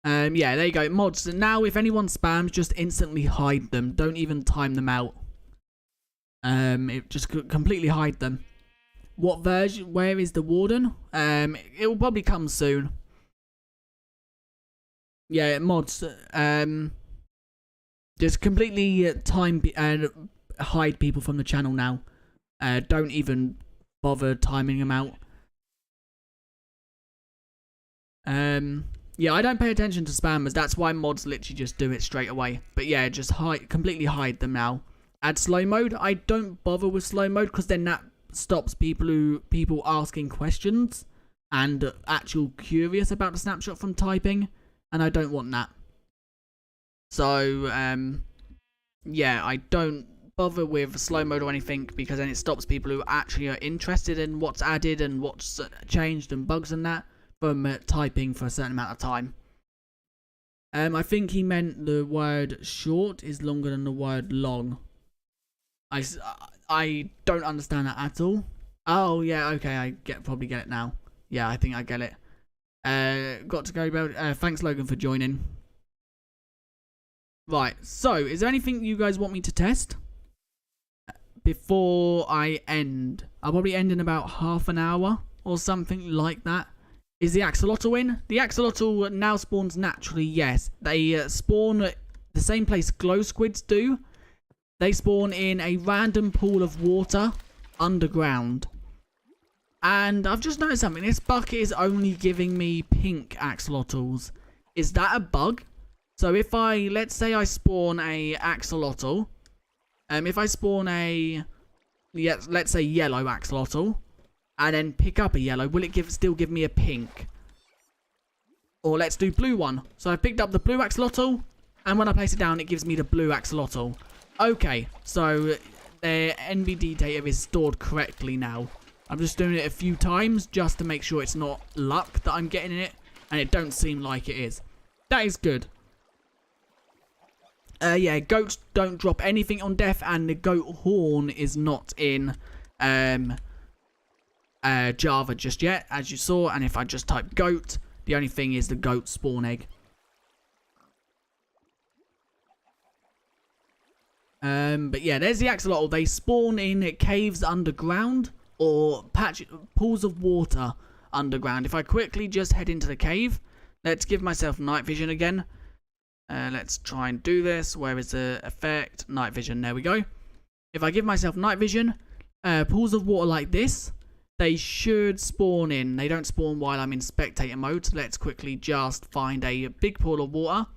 Yeah, there you go. Mods, now if anyone spams, just instantly hide them. Don't even time them out. Just completely hide them. What version? Where is the warden? It will probably come soon. Yeah, mods. Just completely hide people from the channel now. Don't even bother timing them out. Yeah, I don't pay attention to spammers. That's why mods literally just do it straight away. But yeah, just completely hide them now. Add slow mode. I don't bother with slow mode because then that stops people asking questions and actual curious about the snapshot from typing, and I don't want that. So yeah, I don't bother with slow mode or anything because then it stops people who actually are interested in what's added and what's changed and bugs and that from typing for a certain amount of time. I think he meant the word short is longer than the word long. I don't understand that at all. Oh yeah, okay, I probably get it now. Yeah, I think I get it. Got to go. Thanks Logan for joining. Right, so is there anything you guys want me to test before I end? I'll probably end in about half an hour or something like that. Is the axolotl in? The axolotl now spawns naturally, yes. They spawn the same place glow squids do. They spawn in a random pool of water underground. And I've just noticed something. This bucket is only giving me pink axolotls. Is that a bug? So if let's say I spawn a axolotl. If I spawn a, let's say yellow axolotl. And then pick up a yellow, will it still give me a pink? Or let's do blue one. So I picked up the blue axolotl. And when I place it down, it gives me the blue axolotl. Okay, so the NBD data is stored correctly now. I'm just doing it a few times just to make sure it's not luck that I'm getting in it. And it don't seem like it is. That is good. Yeah, goats don't drop anything on death. And the goat horn is not in Java just yet, as you saw. And if I just type goat, the only thing is the goat spawn egg. But yeah, there's the axolotl. They spawn in caves underground or pools of water underground. If I quickly just head into the cave, let's give myself night vision again. Let's try and do this. Where is the effect? Night vision. There we go. If I give myself night vision, pools of water like this, they should spawn in. They don't spawn while I'm in spectator mode. So let's quickly just find a big pool of water.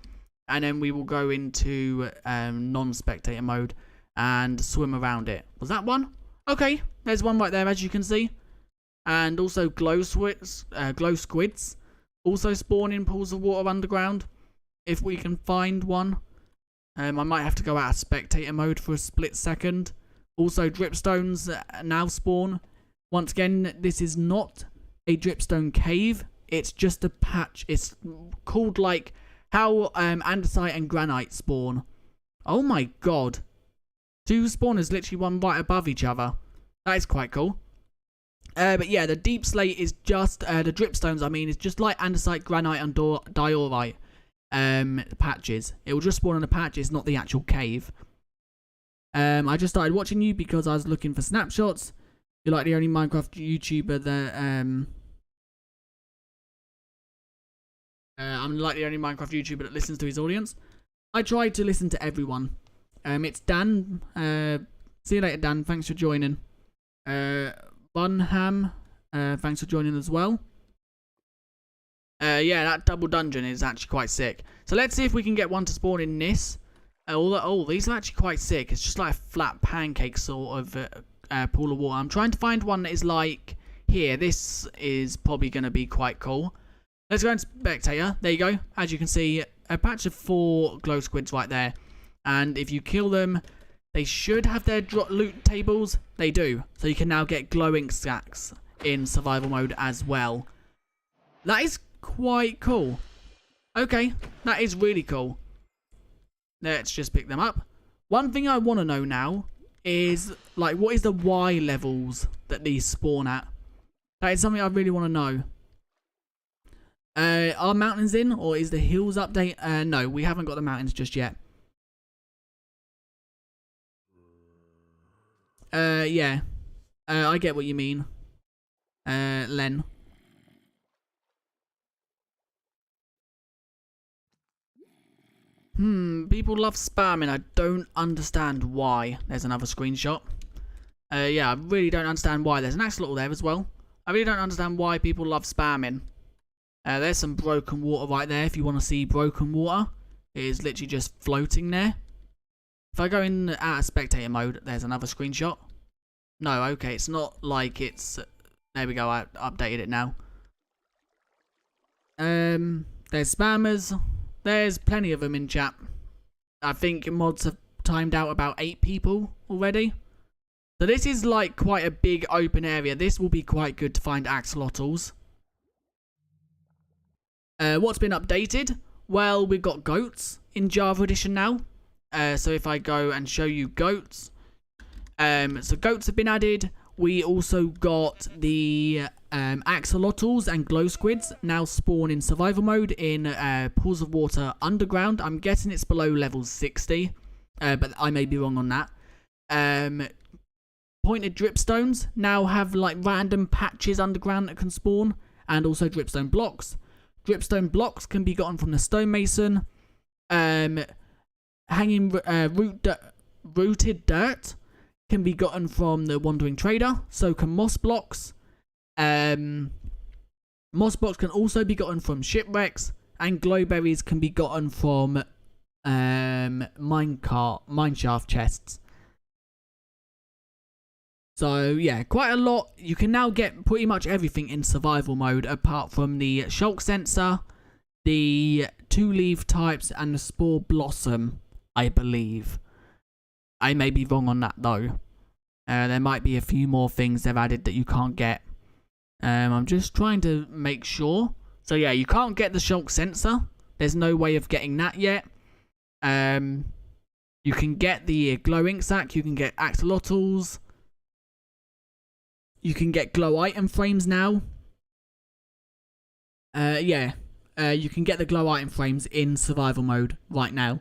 And then we will go into non-spectator mode and swim around it. Was that one? Okay, there's one right there, as you can see. And also glow squids also spawn in pools of water underground. If we can find one. I might have to go out of spectator mode for a split second. Also, dripstones now spawn. Once again, this is not a dripstone cave. It's just a patch. It's called like how andesite and granite spawn. Oh my god. Two spawners literally one right above each other. That is quite cool. But yeah, the deep slate is just, the dripstones I mean, is just like andesite, granite and diorite patches. It will just spawn on the patches, not the actual cave. I just started watching you because I was looking for snapshots. You're like the only Minecraft YouTuber that, I'm like the only Minecraft YouTuber that listens to his audience. I try to listen to everyone. It's Dan. See you later, Dan. Thanks for joining. Bunham. Thanks for joining as well. Yeah, that double dungeon is actually quite sick. So let's see if we can get one to spawn in this. Oh, these are actually quite sick. It's just like a flat pancake sort of pool of water. I'm trying to find one that is like here. This is probably going to be quite cool. Let's go into spectator. There you go. As you can see, a patch of 4 glow squids right there. And if you kill them, they should have their loot tables. They do. So you can now get glowing stacks in survival mode as well. That is quite cool. Okay, that is really cool. Let's just pick them up. One thing I want to know now is, like, what is the Y levels that these spawn at? That is something I really want to know. Are mountains in, or is the hills update? No, we haven't got the mountains just yet. Yeah. I get what you mean. Len. People love spamming. I don't understand why. There's another screenshot. Yeah, I really don't understand why. There's an axolotl there as well. I really don't understand why people love spamming. There's some broken water right there. If you want to see broken water, it is literally just floating there. If I go in out of spectator mode, there's another screenshot. No, okay, it's not like it's... There we go, I updated it now. There's spammers. There's plenty of them in chat. I think mods have timed out about 8 people already. So this is like quite a big open area. This will be quite good to find axolotls. What's been updated? Well, we've got goats in Java Edition now. So if I go and show you goats. So goats have been added. We also got the axolotls and glow squids now spawn in survival mode in pools of water underground. I'm guessing it's below level 60, but I may be wrong on that. Pointed dripstones now have like random patches underground that can spawn, and also dripstone blocks. Dripstone blocks can be gotten from the stonemason. Hanging rooted dirt can be gotten from the wandering trader. So can moss blocks. Moss blocks can also be gotten from shipwrecks, and glowberries can be gotten from mineshaft chests. So yeah, quite a lot. You can now get pretty much everything in survival mode apart from the shulk sensor, the 2-leaf types, and the spore blossom, I believe. I may be wrong on that though. There might be a few more things they've added that you can't get. I'm just trying to make sure. So yeah, you can't get the shulk sensor. There's no way of getting that yet. You can get the glow ink sac. You can get axolotls. You can get glow item frames now. Yeah. You can get the glow item frames in survival mode right now.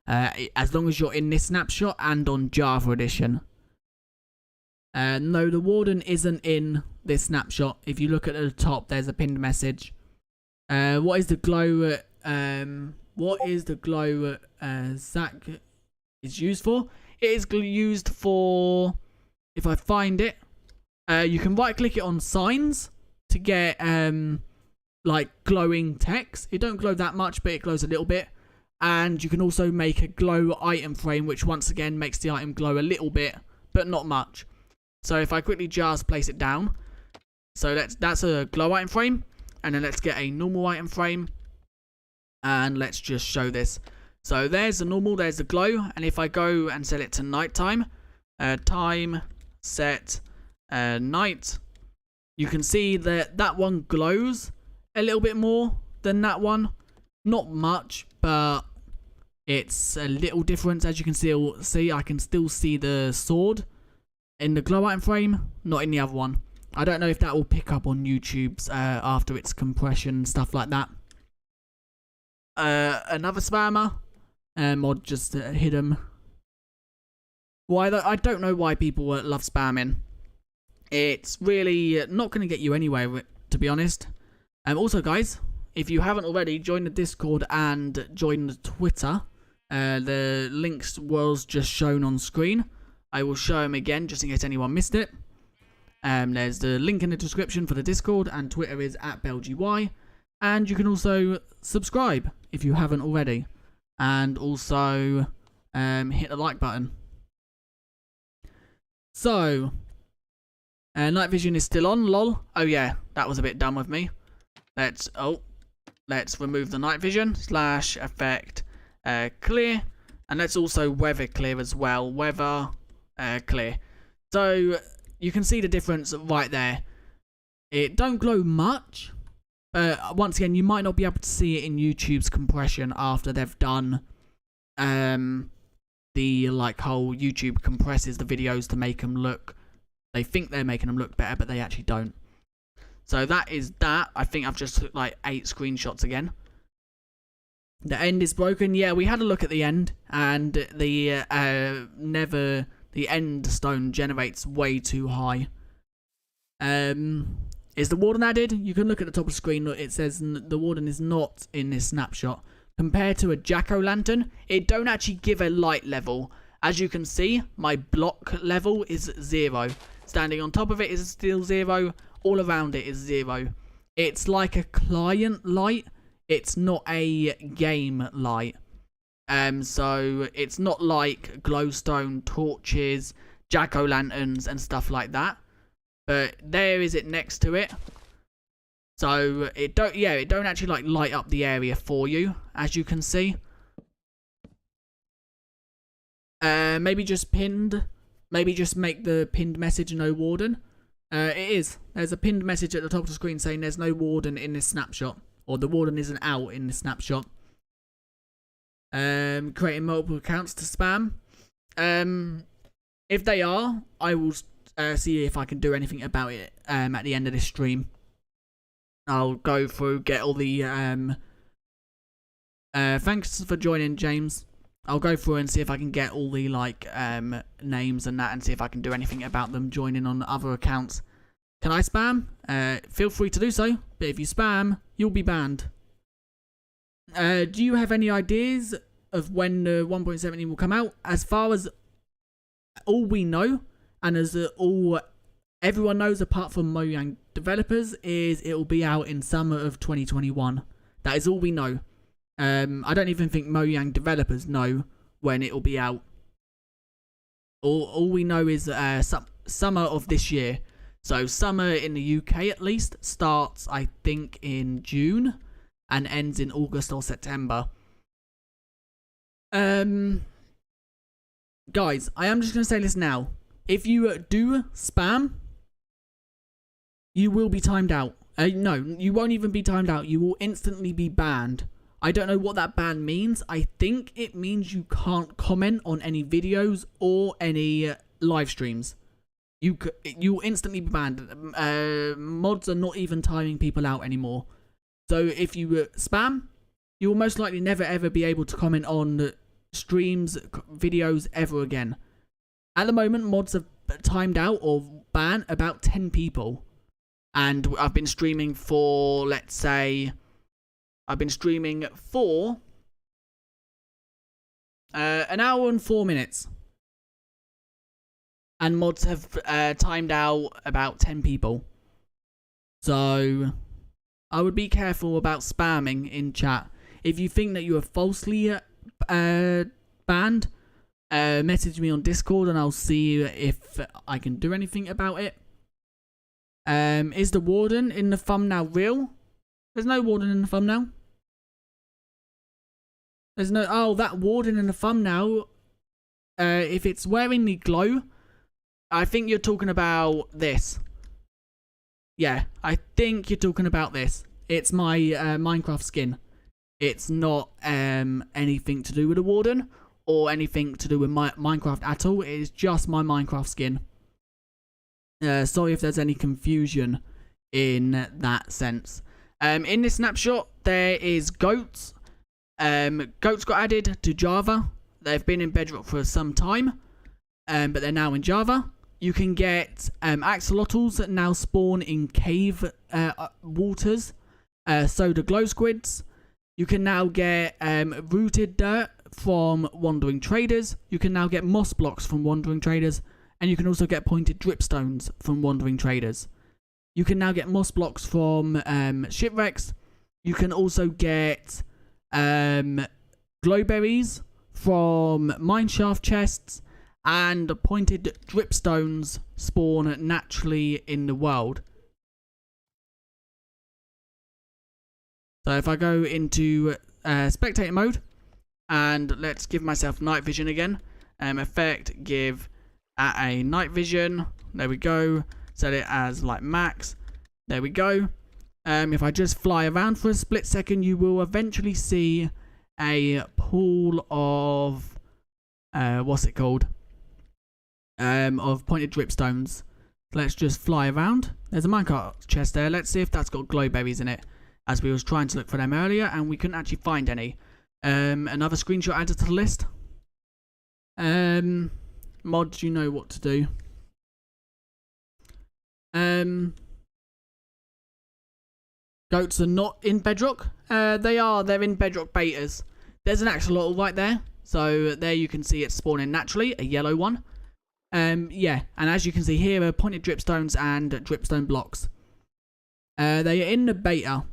As long as you're in this snapshot and on Java Edition. No, the warden isn't in this snapshot. If you look at the top, there's a pinned message. What is the glow? What is the glow sac is used for? It is used for. If I find it, you can right click it on signs to get like glowing text. It don't glow that much, but it glows a little bit. And you can also make a glow item frame, which once again makes the item glow a little bit, but not much. So if I quickly just place it down, so that's a glow item frame, and then let's get a normal item frame, and let's just show this. So there's the normal, there's the glow, and if I go and set it to nighttime, time set night, you can see that that one glows a little bit more than that one. Not much, but it's a little difference. As you can still see, I can still see the sword in the glow item frame, not in the other one. I don't know if that will pick up on YouTube's after its compression and stuff like that. Another spammer, mod just hit him. Why? I don't know why people love spamming. It's really not going to get you anywhere, to be honest. Also, guys, if you haven't already, join the Discord and join the Twitter. The links was just shown on screen. I will show them again just in case anyone missed it. There's the link in the description for the Discord, and Twitter is @BelGY. And you can also subscribe if you haven't already. And also hit the like button. So, night vision is still on, lol. Oh yeah, that was a bit dumb of me. Let's remove the night vision / effect clear, and let's also weather clear as well. Weather clear. So you can see the difference right there. It don't glow much, Once again, you might not be able to see it in YouTube's compression after they've done the like whole YouTube compresses the videos to make them look, they think they're making them look better, but they actually don't. So that is that. I think I've just took like 8 screenshots again. The end is broken. Yeah, we had a look at the end, and the end stone generates way too high. Is the warden added? You can look at the top of the screen. It says the warden is not in this snapshot. Compared to a jack-o'-lantern, it don't actually give a light level. As you can see, my block level is 0. Standing on top of it is still 0. All around it is 0. It's like a client light. It's not a game light. So it's not like glowstone, torches, jack-o'-lanterns and stuff like that. But there is it next to it. So it don't actually like light up the area for you, as you can see. Maybe just pinned. Maybe just make the pinned message no warden. It is. There's a pinned message at the top of the screen saying there's no warden in this snapshot. Or the warden isn't out in this snapshot. Creating multiple accounts to spam. If they are, I will see if I can do anything about it at the end of this stream. I'll go through, get all the thanks for joining, James. I'll go through and see if I can get all the like names and that, and see if I can do anything about them joining on other accounts. Can I spam? Feel free to do so, but if you spam, you'll be banned. Do you have any ideas of when the 1.17 will come out? As far as all we know, and as all everyone knows apart from Mojang developers, is it will be out in summer of 2021. That is all we know. I don't even think Mojang developers know when it will be out. All we know is summer of this year. So summer in the UK at least starts, I think, in June and ends in August or September. Guys, I am just going to say this now. If you do spam, you will be timed out. No, you won't even be timed out. You will instantly be banned. I don't know what that ban means. I think it means you can't comment on any videos or any live streams. You'll instantly be banned. Mods are not even timing people out anymore. So if you spam, you will most likely never ever be able to comment on streams, videos ever again. At the moment, mods have timed out or banned about 10 people. And I've been streaming for, let's say, I've been streaming for an hour and 4 minutes. And mods have timed out about 10 people. So I would be careful about spamming in chat. If you think that you are falsely banned, message me on Discord and I'll see if I can do anything about it. Is the warden in the thumbnail real? There's no warden in the thumbnail. There's no... Oh, that warden in the thumbnail. If it's wearing the glow, I think you're talking about this. Yeah, I think you're talking about this. It's my Minecraft skin. It's not anything to do with the warden or anything to do with Minecraft at all. It is just my Minecraft skin. Sorry if there's any confusion in that sense. In this snapshot, there is goats. Goats got added to Java. They've been in Bedrock for some time, but they're now in Java. You can get axolotls that now spawn in cave waters. So do glow squids. You can now get rooted dirt from wandering traders. You can now get moss blocks from wandering traders. And you can also get pointed dripstones from wandering traders. You can now get moss blocks from shipwrecks. You can also get glowberries from mineshaft chests. And pointed dripstones spawn naturally in the world. So if I go into spectator mode, and let's give myself night vision again. Effect, give at a night vision. There we go. Set it as like max. There we go. If I just fly around for a split second, you will eventually see a pool of what's it called? Of pointed dripstones. Let's just fly around. There's a minecart chest there. Let's see if that's got glowberries in it, as we was trying to look for them earlier and we couldn't actually find any. Another screenshot added to the list. Mods, you know what to do. Goats are not in bedrock. They're in bedrock betas. There's an axolotl right there. So there you can see it spawning naturally, a yellow one. Yeah, and as you can see here are pointed dripstones and dripstone blocks. They are in the beta.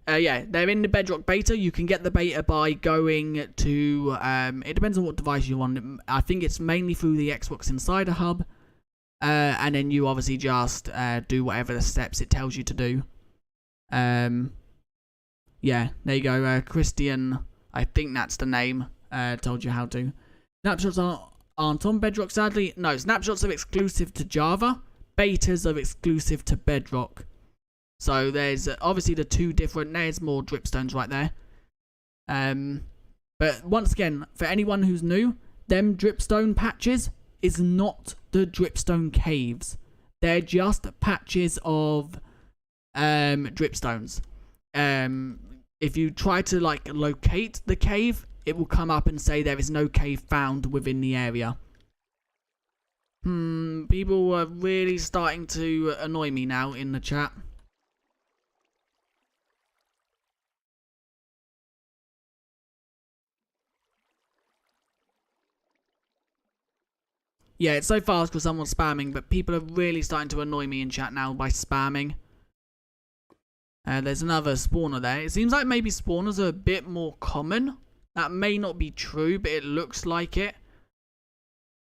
Yeah, they're in the bedrock beta. You can get the beta by going to, it depends on what device you're on. I think it's mainly through the Xbox Insider Hub. And then you obviously just do whatever the steps it tells you to do. Yeah, there you go. Christian, I think that's the name, told you how to. Snapshots aren't on Bedrock, sadly. No, snapshots are exclusive to Java. Betas are exclusive to Bedrock. So there's obviously the two different. There's more dripstones right there. But once again, for anyone who's new, them dripstone patches is not the dripstone caves. They're just patches of dripstones. If you try to like locate the cave, it will come up and say there is no cave found within the area. People are really starting to annoy me now in the chat. Yeah, it's so fast because someone's spamming, but people are really starting to annoy me in chat now by spamming. There's another spawner there. It seems like maybe spawners are a bit more common. That may not be true, but it looks like it.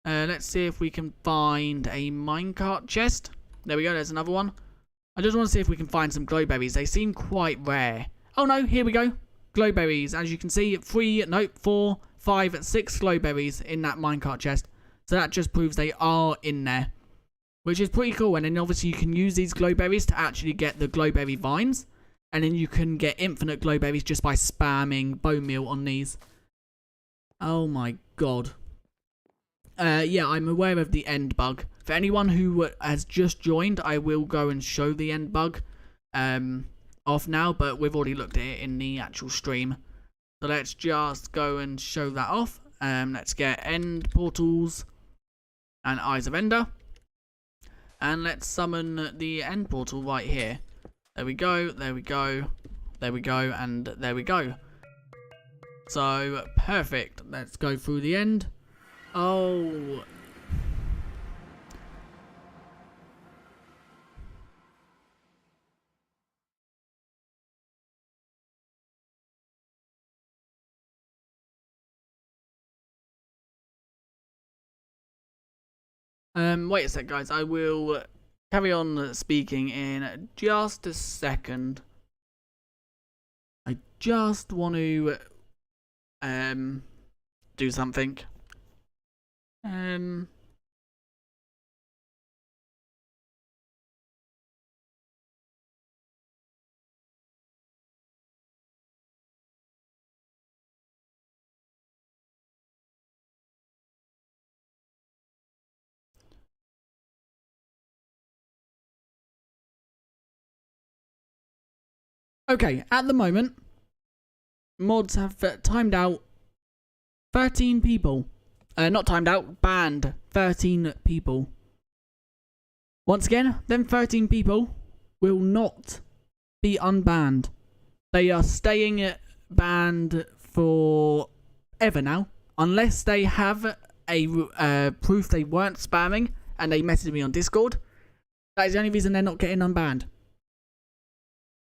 Let's see if we can find a minecart chest. There we go, there's another one. I just want to see if we can find some glowberries. They seem quite rare. Oh no, here we go. Glowberries. As you can see, 4, 5, 6 glowberries in that minecart chest. So that just proves they are in there, which is pretty cool. And then obviously you can use these glowberries to actually get the glowberry vines. And then you can get infinite glowberries just by spamming bone meal on these. Oh my god. Yeah, I'm aware of the end bug. For anyone who has just joined, I will go and show the end bug off now. But we've already looked at it in the actual stream. So let's just go and show that off. Let's get end portals and Eyes of Ender. And let's summon the end portal right here. There we go, there we go, there we go, and there we go. So, perfect. Let's go through the end. Oh. Wait a sec, guys. I will carry on speaking in just a second. I just want to do something. Okay, at the moment, mods have timed out 13 people. Not timed out, banned 13 people. Once again, them 13 people will not be unbanned. They are staying banned forever now, unless they have a proof they weren't spamming and they messaged me on Discord. That is the only reason they're not getting unbanned.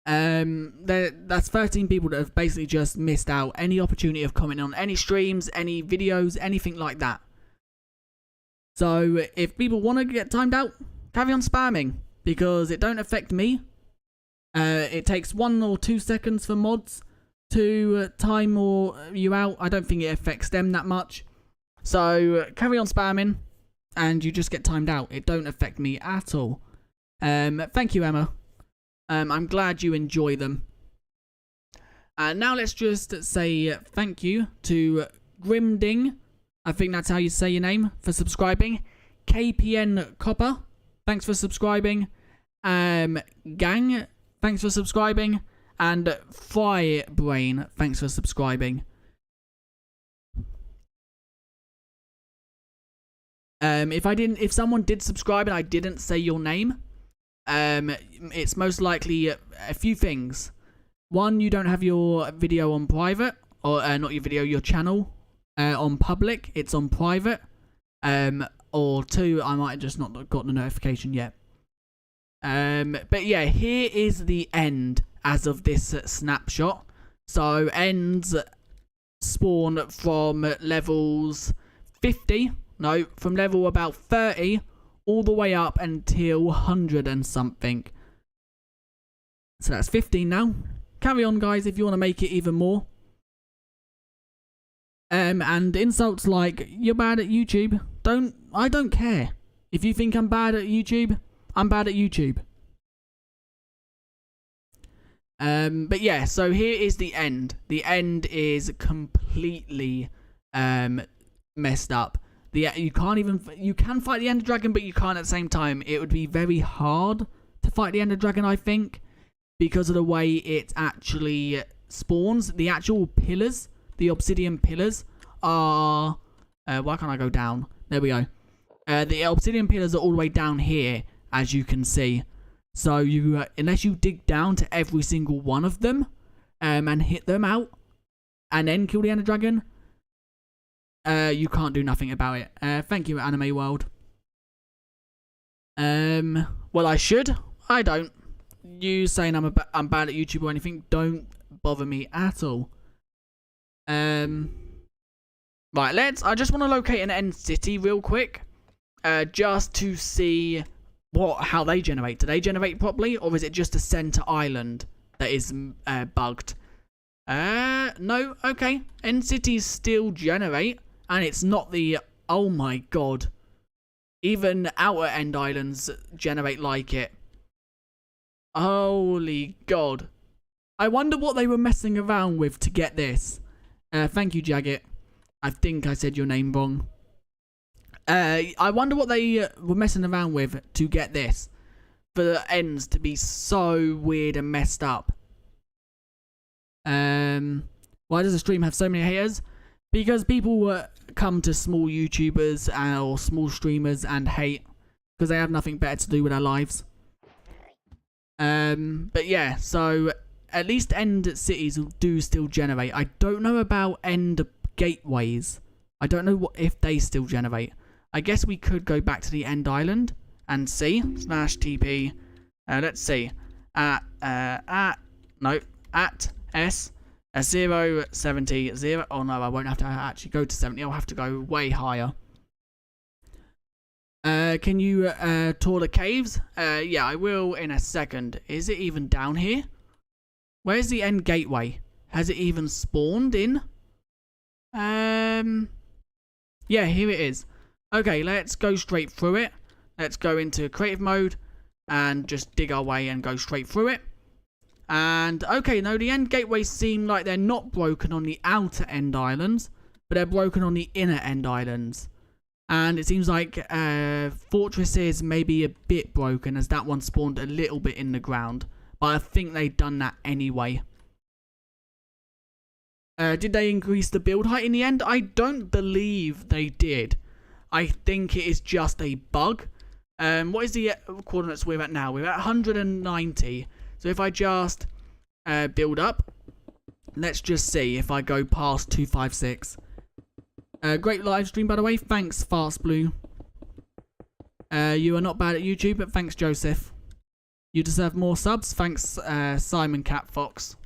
That's 13 people that have basically just missed out any opportunity of commenting on any streams, any videos, anything like that. So if people want to get timed out, carry on spamming, because it don't affect me. It takes 1 or 2 seconds for mods to time you out. I don't think it affects them that much. So carry on spamming. and you just get timed out. It don't affect me at all. Thank you, Emma. I'm glad you enjoy them. Now let's just say thank you to Grimding, I think that's how you say your name, for subscribing. KPN Copper, thanks for subscribing. Gang, thanks for subscribing. And Fry Brain, thanks for subscribing. If someone did subscribe and I didn't say your name, it's most likely a few things. One, you don't have your video on private, or not your video, your channel on public. It's on private. Or two, I might have just not got the notification yet. But yeah, here is the end as of this snapshot. So ends spawn from levels 50. No, from level about 30 all the way up until 100 and something. So that's 15 now. Carry on, guys, if you want to make it even more. And insults like, you're bad at YouTube. I don't care. If you think I'm bad at YouTube, I'm bad at YouTube. But yeah, so here is the end. The end is completely messed up. You can fight the Ender Dragon, but you can't at the same time. It would be very hard to fight the Ender Dragon, I think, because of the way it actually spawns. The actual pillars, the obsidian pillars, are... why can't I go down? There we go. The obsidian pillars are all the way down here, as you can see. So you, unless you dig down to every single one of them, and hit them out, and then kill the Ender Dragon, you can't do nothing about it. Thank you, Anime World. Well, I should. I don't. You saying I'm bad at YouTube or anything don't bother me at all. Right, I just want to locate an end city real quick. Just to see how they generate. Do they generate properly, or is it just a center island that is bugged? No, okay. End cities still generate, and it's not the... Oh my god. Even outer end islands generate like it. Holy god. I wonder what they were messing around with to get this. Thank you, Jagged. I think I said your name wrong. I wonder what they were messing around with to get this. For the ends to be so weird and messed up. Why does the stream have so many haters? Because people come to small YouTubers or small streamers and hate. Because they have nothing better to do with their lives. But yeah, so at least end cities do still generate. I don't know about end gateways. I don't know if they still generate. I guess we could go back to the end island and see. /TP. Let's see. At S 070. Oh no, I won't have to actually go to 70. I'll have to go way higher. Can you tour the caves? Yeah, I will in a second. Is it even down here? Where's the end gateway? Has it even spawned in? Yeah, here it is. Okay, let's go straight through it. Let's go into creative mode and just dig our way and go straight through it. And okay, no, the end gateways seem like they're not broken on the outer end islands, but they're broken on the inner end islands. And it seems like fortresses may be a bit broken, as that one spawned a little bit in the ground. But I think they've done that anyway. Did they increase the build height in the end? I don't believe they did. I think it is just a bug. What is the coordinates we're at now? We're at 190. So if I just build up, let's just see if I go past 256. Great live stream, by the way. Thanks, Fast Blue. You are not bad at YouTube, but thanks, Joseph. You deserve more subs. Thanks, Simon Cat Fox.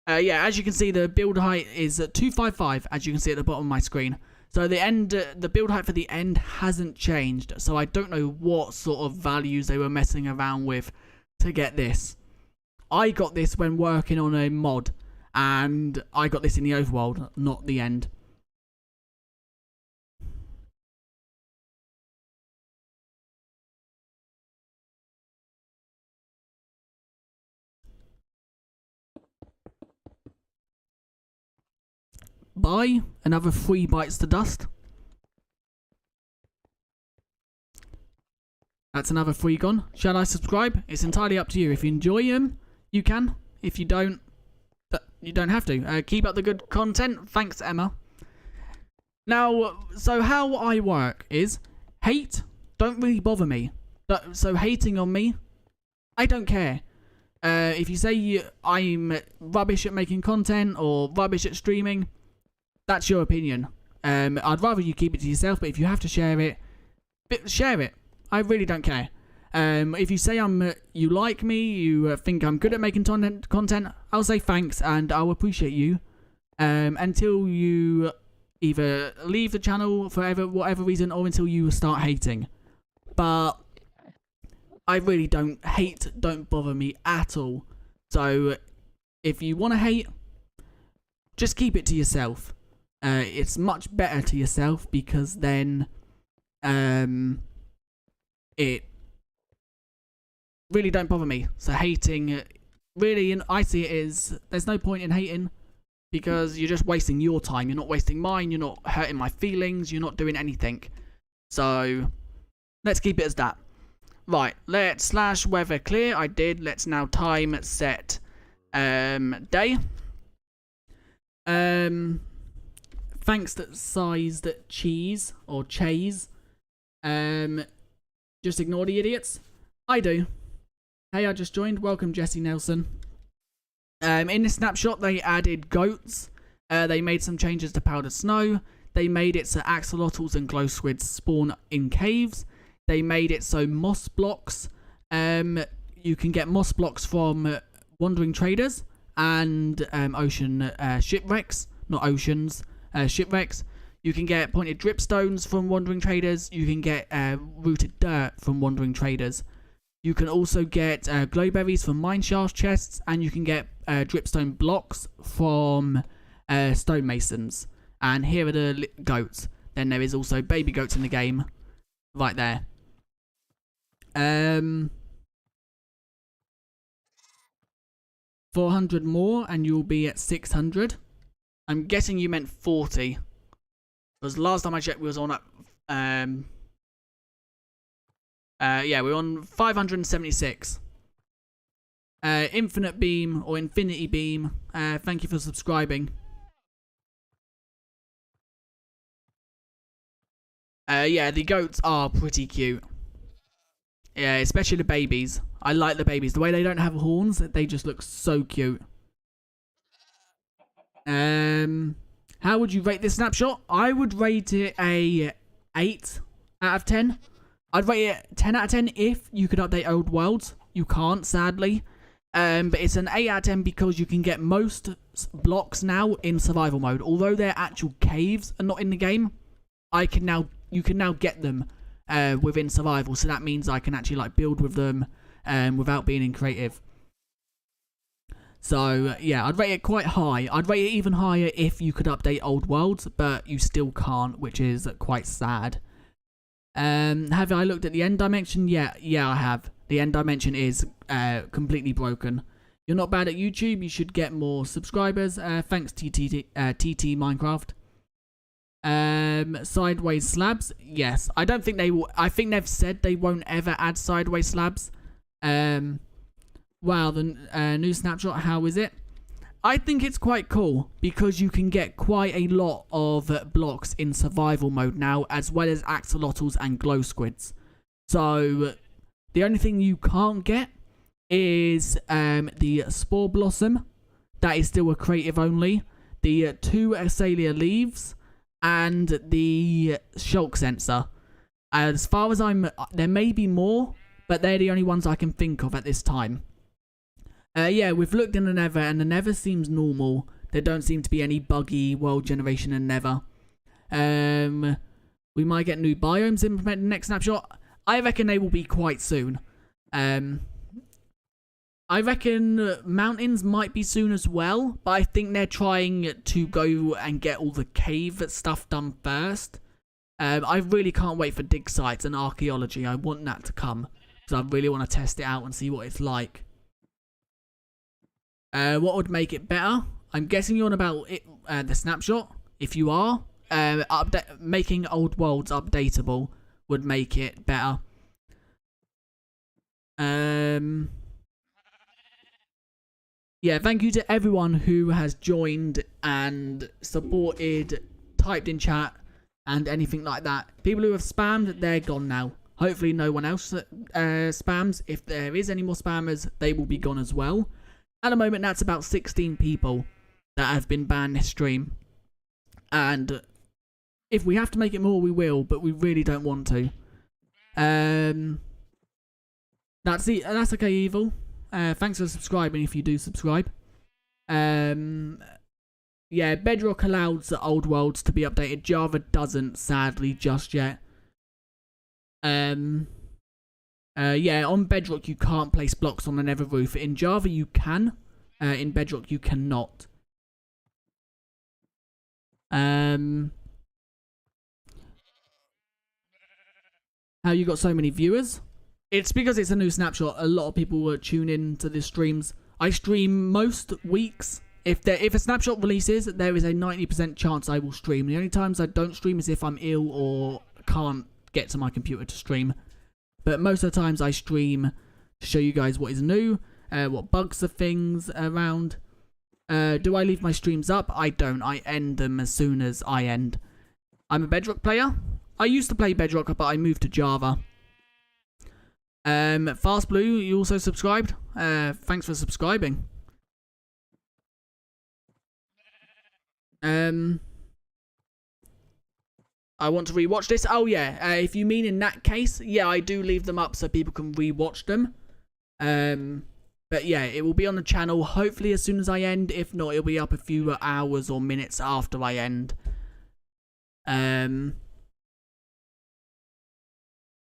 Yeah, as you can see, the build height is 255, as you can see at the bottom of my screen. So the build height for the end hasn't changed. So I don't know what sort of values they were messing around with to get this. I got this when working on a mod, and I got this in the overworld, not the end. Bye. Another 3 bites to dust. That's another 3 gone. Shall I subscribe? It's entirely up to you. If you enjoy them, you can. If you don't, you don't have to. Keep up the good content. Thanks, Emma. Now, so how I work is, hate don't really bother me. So hating on me, I don't care. If you say I'm rubbish at making content or rubbish at streaming, that's your opinion. I'd rather you keep it to yourself, but if you have to share it, share it. I really don't care. If you say you like me, you think I'm good at making content, I'll say thanks and I'll appreciate you. Until you either leave the channel for whatever reason, or until you start hating. But I really don't bother me at all. So if you want to hate, just keep it to yourself. It's much better to yourself, because then it really don't bother me. So hating, really, and I see it as, there's no point in hating, because you're just wasting your time. You're not wasting mine, you're not hurting my feelings, you're not doing anything. So let's keep it as that. Right, let's / weather clear. I did. Let's now time set day. Thanks that sized cheese or chase. Just ignore the idiots. I do. Hey, I just joined. Welcome, Jesse Nelson. In the snapshot, they added goats. They made some changes to powdered snow. They made it so axolotls and glow squids spawn in caves. They made it so moss blocks. You can get moss blocks from wandering traders and ocean shipwrecks. Not oceans, shipwrecks. You can get pointed dripstones from wandering traders. You can get rooted dirt from wandering traders. You can also get glowberries from mineshaft chests, and you can get dripstone blocks from stonemasons. And here are the goats. Then there is also baby goats in the game, right there. 400 more, and you'll be at 600. I'm guessing you meant 40. Because last time I checked, we was on at yeah, we're on 576. Infinite Beam or Infinity Beam, thank you for subscribing. Yeah, the goats are pretty cute. Yeah, especially the babies. I like the babies. The way they don't have horns, they just look so cute. How would you rate this snapshot? I would rate it a 8 out of 10. I'd rate it 10 out of 10 if you could update old worlds. You can't, sadly. But it's an 8 out of 10 because you can get most blocks now in survival mode. Although their actual caves are not in the game, you can now get them within survival. So that means I can actually like build with them without being in creative. So yeah, I'd rate it quite high. I'd rate it even higher if you could update old worlds, but you still can't, which is quite sad. Have I looked at the end dimension? Yeah, I have. The end dimension is completely broken. You're not bad at YouTube. You should get more subscribers. Thanks, TT Minecraft. Sideways slabs. Yes, I don't think they will. I think they've said they won't ever add sideways slabs. Wow, the new snapshot. How is it? I think it's quite cool because you can get quite a lot of blocks in survival mode now, as well as axolotls and glow squids. So the only thing you can't get is the spore blossom. That is still a creative only. The 2 azalea leaves and the shulk sensor. As far as there may be more, but they're the only ones I can think of at this time. Yeah, we've looked in the Nether, and the Nether seems normal. There don't seem to be any buggy world generation in Nether. We might get new biomes implemented in the next snapshot. I reckon they will be quite soon. I reckon mountains might be soon as well, but I think they're trying to go and get all the cave stuff done first. I really can't wait for dig sites and archaeology. I want that to come, because I really want to test it out and see what it's like. What would make it better? I'm guessing you're on about it, the snapshot. if you are. Making old worlds updatable would make it better. Yeah, thank you to everyone who has joined and supported, typed in chat, and anything like that. People who have spammed, they're gone now. Hopefully no one else spams. If there is any more spammers, they will be gone as well. At the moment, that's about 16 people that have been banned this stream. And if we have to make it more, we will, but we really don't want to. That's okay, Evil. Thanks for subscribing if you do subscribe. Yeah, Bedrock allows the old worlds to be updated. Java doesn't, sadly, just yet. Yeah, on Bedrock you can't place blocks on the nether roof. In Java you can. In Bedrock you cannot. How you got so many viewers? It's because it's a new snapshot. A lot of people will tune in to the streams. I stream most weeks. If a snapshot releases, there is a 90% chance I will stream. The only times I don't stream is if I'm ill or can't get to my computer to stream. But most of the times I stream to show you guys what is new, what bugs are things around. Do I leave my streams up? I don't. I end them as soon as I end. I'm a Bedrock player. I used to play Bedrock, but I moved to Java. Fast Blue, you also subscribed. Thanks for subscribing. I want to rewatch this. Oh yeah, if you mean in that case, yeah, I do leave them up so people can rewatch them. But yeah, it will be on the channel hopefully as soon as I end. If not, it'll be up a few hours or minutes after I end.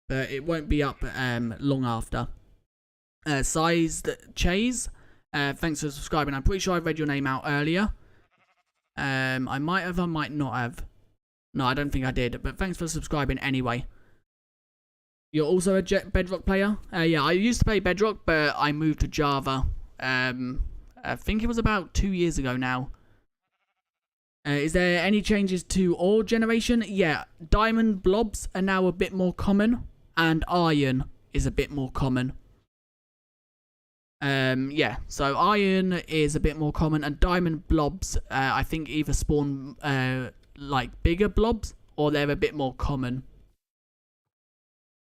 But it won't be up long after. Sized Chase, thanks for subscribing. I'm pretty sure I read your name out earlier. I might have, I might not have. No, I don't think I did, but thanks for subscribing anyway. You're also a Bedrock player? Yeah, I used to play Bedrock, but I moved to Java. I think it was about 2 years ago now. Is there any changes to ore generation? Yeah, diamond blobs are now a bit more common, and iron is a bit more common. Yeah, so iron is a bit more common, and diamond blobs, I think either spawn, like, bigger blobs, or they're a bit more common.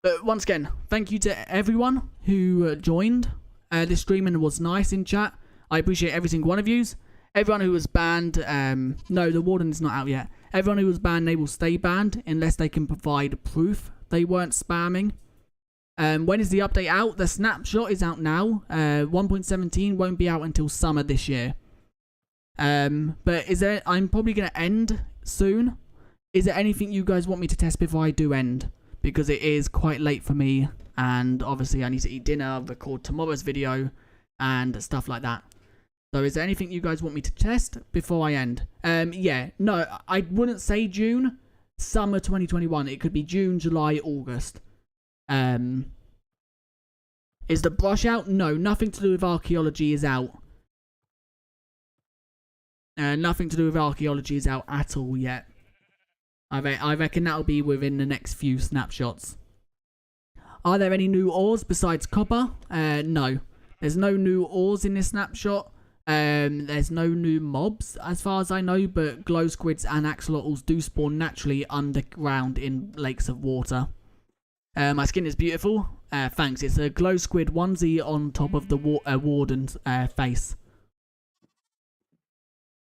But once again, thank you to everyone who joined this stream and was nice in chat. I appreciate every single one of yous. Everyone who was banned, no, the warden is not out yet. Everyone who was banned, they will stay banned unless they can provide proof they weren't spamming. When is the update out? The snapshot is out now. 1.17 won't be out until summer this year. But I'm probably going to end soon. Is there anything you guys want me to test before I do end? Because it is quite late for me, and obviously I need to eat dinner, record tomorrow's video, and stuff like that. So is there anything you guys want me to test before I end? Yeah, no, I wouldn't say June. Summer 2021. It could be June, July, August. Is the brush out? No, nothing to do with archaeology is out. Nothing to do with archaeology is out at all yet. I reckon that'll be within the next few snapshots. Are there any new ores besides copper? No. There's no new ores in this snapshot. There's no new mobs as far as I know, but glow squids and axolotls do spawn naturally underground in lakes of water. My skin is beautiful. Thanks. It's a glow squid onesie on top of the warden's face.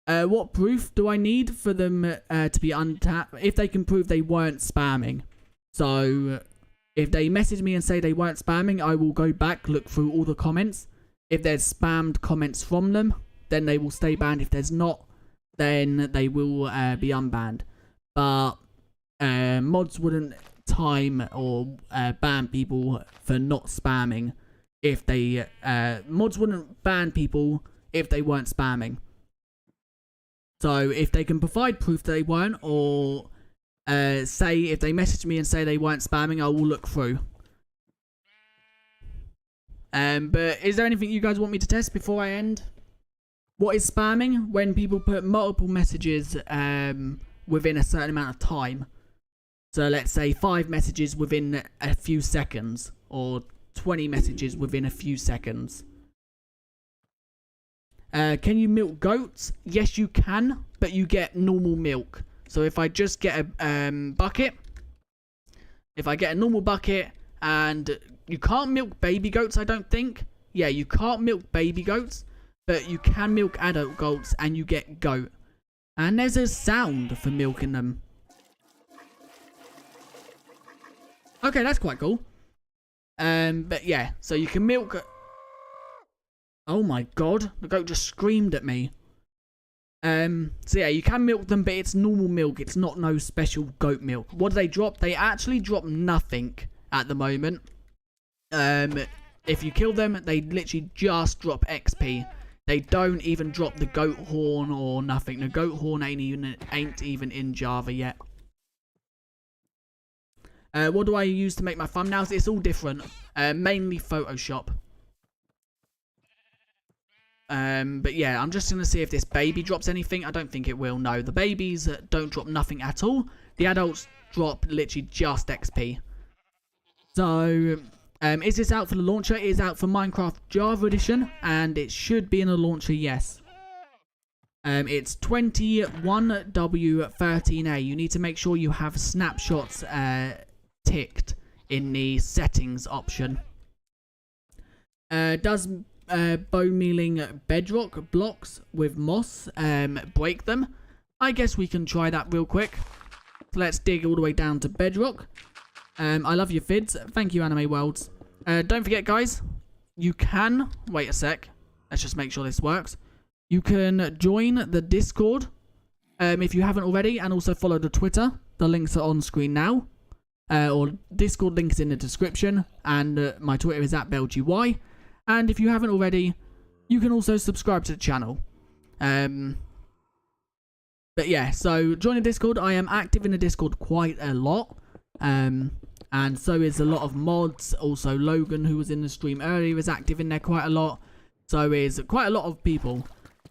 What proof do I need for them to be untapped? If they can prove they weren't spamming. So, if they message me and say they weren't spamming, I will go back, look through all the comments. If there's spammed comments from them, then they will stay banned. If there's not, then they will be unbanned. But mods wouldn't time or ban people for not spamming if they... mods wouldn't ban people if they weren't spamming. So if they can provide proof that they weren't, or say if they message me and say they weren't spamming, I will look through. But is there anything you guys want me to test before I end? What is spamming? When people put multiple messages within a certain amount of time. So let's say 5 messages within a few seconds, or 20 messages within a few seconds. Can you milk goats? Yes, you can, but you get normal milk. So if I just get a bucket, if I get a normal bucket, and you can't milk baby goats, I don't think. Yeah, you can't milk baby goats, but you can milk adult goats, and you get goat. And there's a sound for milking them. Okay, that's quite cool. But yeah, so you can milk. Oh my god, the goat just screamed at me. So yeah, you can milk them, but it's normal milk. It's not no special goat milk. What do they drop? They actually drop nothing at the moment. If you kill them, they literally just drop XP. They don't even drop the goat horn or nothing. The goat horn ain't even in Java yet. What do I use to make my thumbnails? It's all different. Mainly Photoshop. But yeah, I'm just going to see if this baby drops anything. I don't think it will. No, the babies don't drop nothing at all. The adults drop literally just XP. So, is this out for the launcher? It is out for Minecraft Java Edition, and it should be in a launcher, yes. It's 21W13A. You need to make sure you have snapshots ticked in the settings option. Does bone mealing bedrock blocks with moss break them? I guess we can try that real quick. So let's dig all the way down to bedrock. I love your vids. Thank you, Anime Worlds. Don't forget, guys, you can... Wait a sec. Let's just make sure this works. You can join the Discord if you haven't already, and also follow the Twitter. The links are on screen now. Or Discord link is in the description, and my Twitter is @BelGY. And if you haven't already, you can also subscribe to the channel. But yeah, so join the Discord. I am active in the Discord quite a lot. And so is a lot of mods. Also, Logan, who was in the stream earlier, is active in there quite a lot. So is quite a lot of people.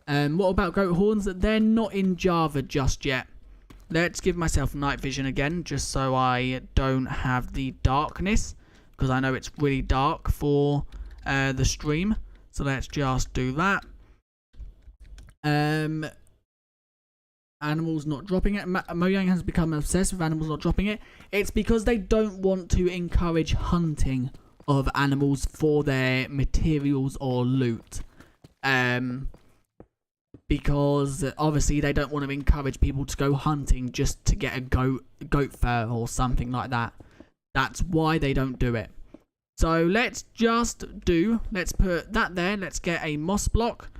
What about goat horns? They're not in Java just yet. Let's give myself night vision again, just so I don't have the darkness, because I know it's really dark for the stream. So let's just do that. Animals not dropping it. Mojang has become obsessed with animals not dropping it. It's because they don't want to encourage hunting of animals for their materials or loot. Because obviously they don't want to encourage people to go hunting just to get a goat fur or something like that. That's why they don't do it. So let's put that there. Let's get a moss block,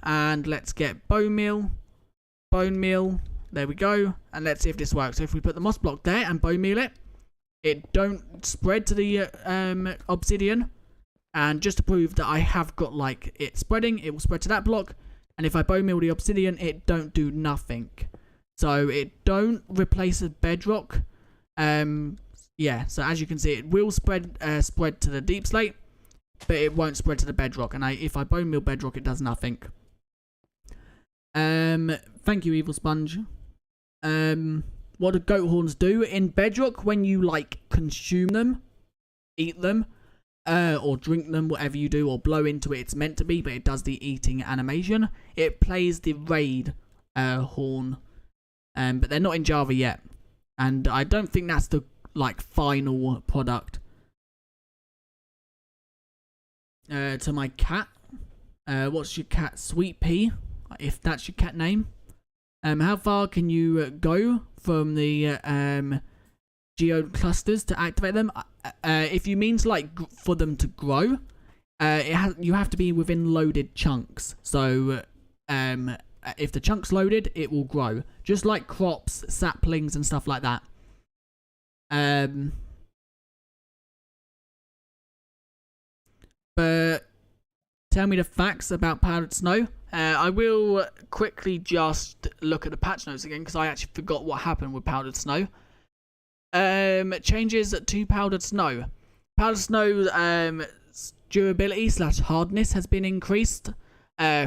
and let's get bone meal. There we go. And let's see if this works. So if we put the moss block there and bone meal it, it don't spread to the obsidian. And just to prove that I have got like it spreading, it will spread to that block. And if I bone meal the obsidian, it don't do nothing. So it don't replace a bedrock. Yeah, so as you can see, it will spread to the deep slate, but it won't spread to the bedrock. And if I bone meal bedrock, it does nothing. Thank you, Evil Sponge. What do goat horns do in bedrock when you like consume them, eat them, or drink them, whatever you do, or blow into it? It's meant to be, but it does the eating animation. It plays the raid horn, but they're not in Java yet, and I don't think that's the like final product. To my cat, what's your cat? Sweet Pea, if that's your cat name. How far can you go from the geo clusters to activate them? If you mean to like for them to grow, you have to be within loaded chunks. So if the chunk's loaded, it will grow, just like crops, saplings, and stuff like that. But tell me the facts about powdered snow. I will quickly just look at the patch notes again, because I actually forgot what happened with powdered snow. Changes to powdered snow. Powdered snow durability / hardness has been increased.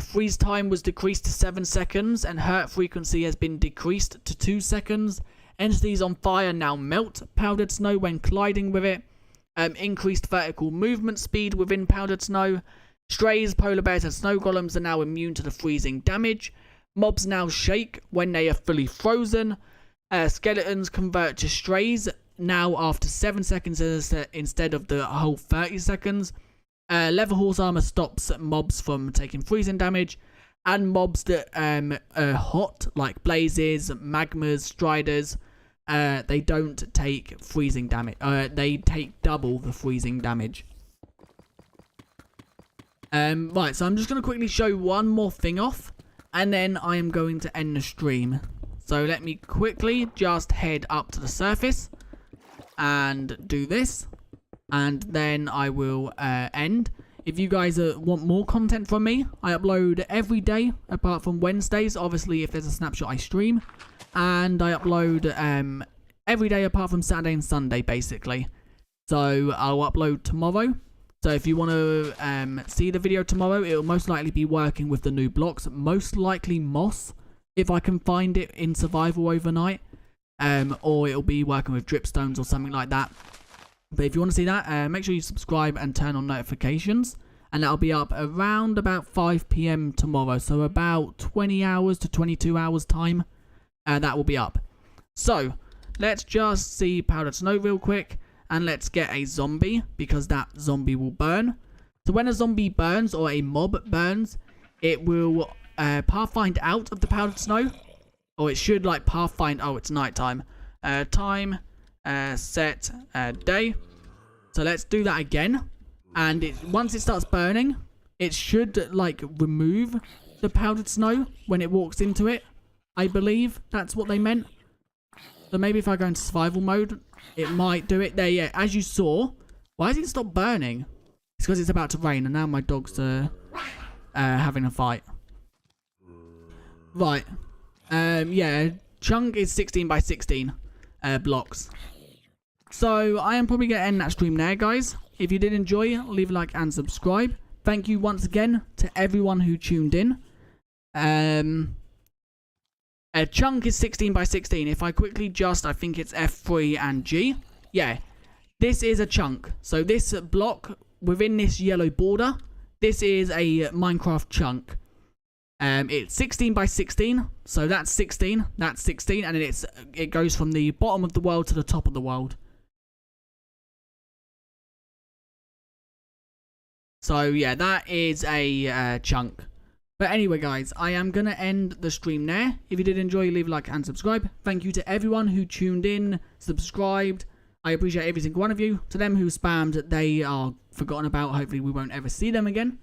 Freeze time was decreased to 7 seconds, and hurt frequency has been decreased to 2 seconds. Entities on fire now melt powdered snow when colliding with it. Increased vertical movement speed within powdered snow. Strays, polar bears, and snow golems are now immune to the freezing damage. Mobs now shake when they are fully frozen. Skeletons convert to strays now after 7 seconds instead of the whole 30 seconds. Leather horse armor stops mobs from taking freezing damage. And mobs that are hot, like blazes, magmas, striders, they don't take freezing damage. They take double the freezing damage. Right, so I'm just going to quickly show one more thing off, and then I am going to end the stream. So let me quickly just head up to the surface and do this, and then I will end. If you guys want more content from me, I upload every day apart from Wednesdays. Obviously, if there's a snapshot, I stream. And I upload every day apart from Saturday and Sunday, basically. So I'll upload tomorrow. So if you want to see the video tomorrow, it will most likely be working with the new blocks. Most likely moss, if I can find it in survival overnight. Or it'll be working with dripstones or something like that. But if you want to see that, make sure you subscribe and turn on notifications. And that'll be up around about 5 PM tomorrow. So about 20 hours to 22 hours time. That will be up. So, let's just see powdered snow real quick. And let's get a zombie, because that zombie will burn. So when a zombie burns, or a mob burns, it will pathfind out of the powdered snow. Or it should like pathfind, oh, it's nighttime. Time, set, day. So let's do that again. And once it starts burning, it should like remove the powdered snow when it walks into it. I believe that's what they meant. So maybe if I go into survival mode, it might do it. There, yeah, as you saw. Why has it stopped burning? It's because it's about to rain, and now my dog's having a fight. Right. Yeah, chunk is 16 by 16 blocks. So I am probably going to end that stream there, guys. If you did enjoy, leave a like and subscribe. Thank you once again to everyone who tuned in. A chunk is 16 by 16. If I quickly I think it's F3 and G. Yeah, this is a chunk. So this block within this yellow border, this is a Minecraft chunk. It's 16 by 16. So that's 16. That's 16. And then it goes from the bottom of the world to the top of the world. So yeah, that is a chunk. But anyway, guys, I am going to end the stream there. If you did enjoy, leave a like and subscribe. Thank you to everyone who tuned in, subscribed. I appreciate every single one of you. To them who spammed, they are forgotten about. Hopefully, we won't ever see them again.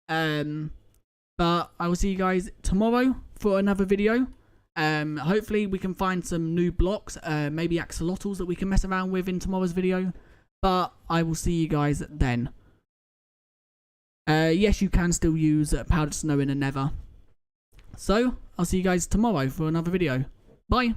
But I will see you guys tomorrow for another video. Hopefully, we can find some new blocks. Maybe axolotls that we can mess around with in tomorrow's video. But I will see you guys then. Yes, you can still use powdered snow in a nether. So, I'll see you guys tomorrow for another video. Bye!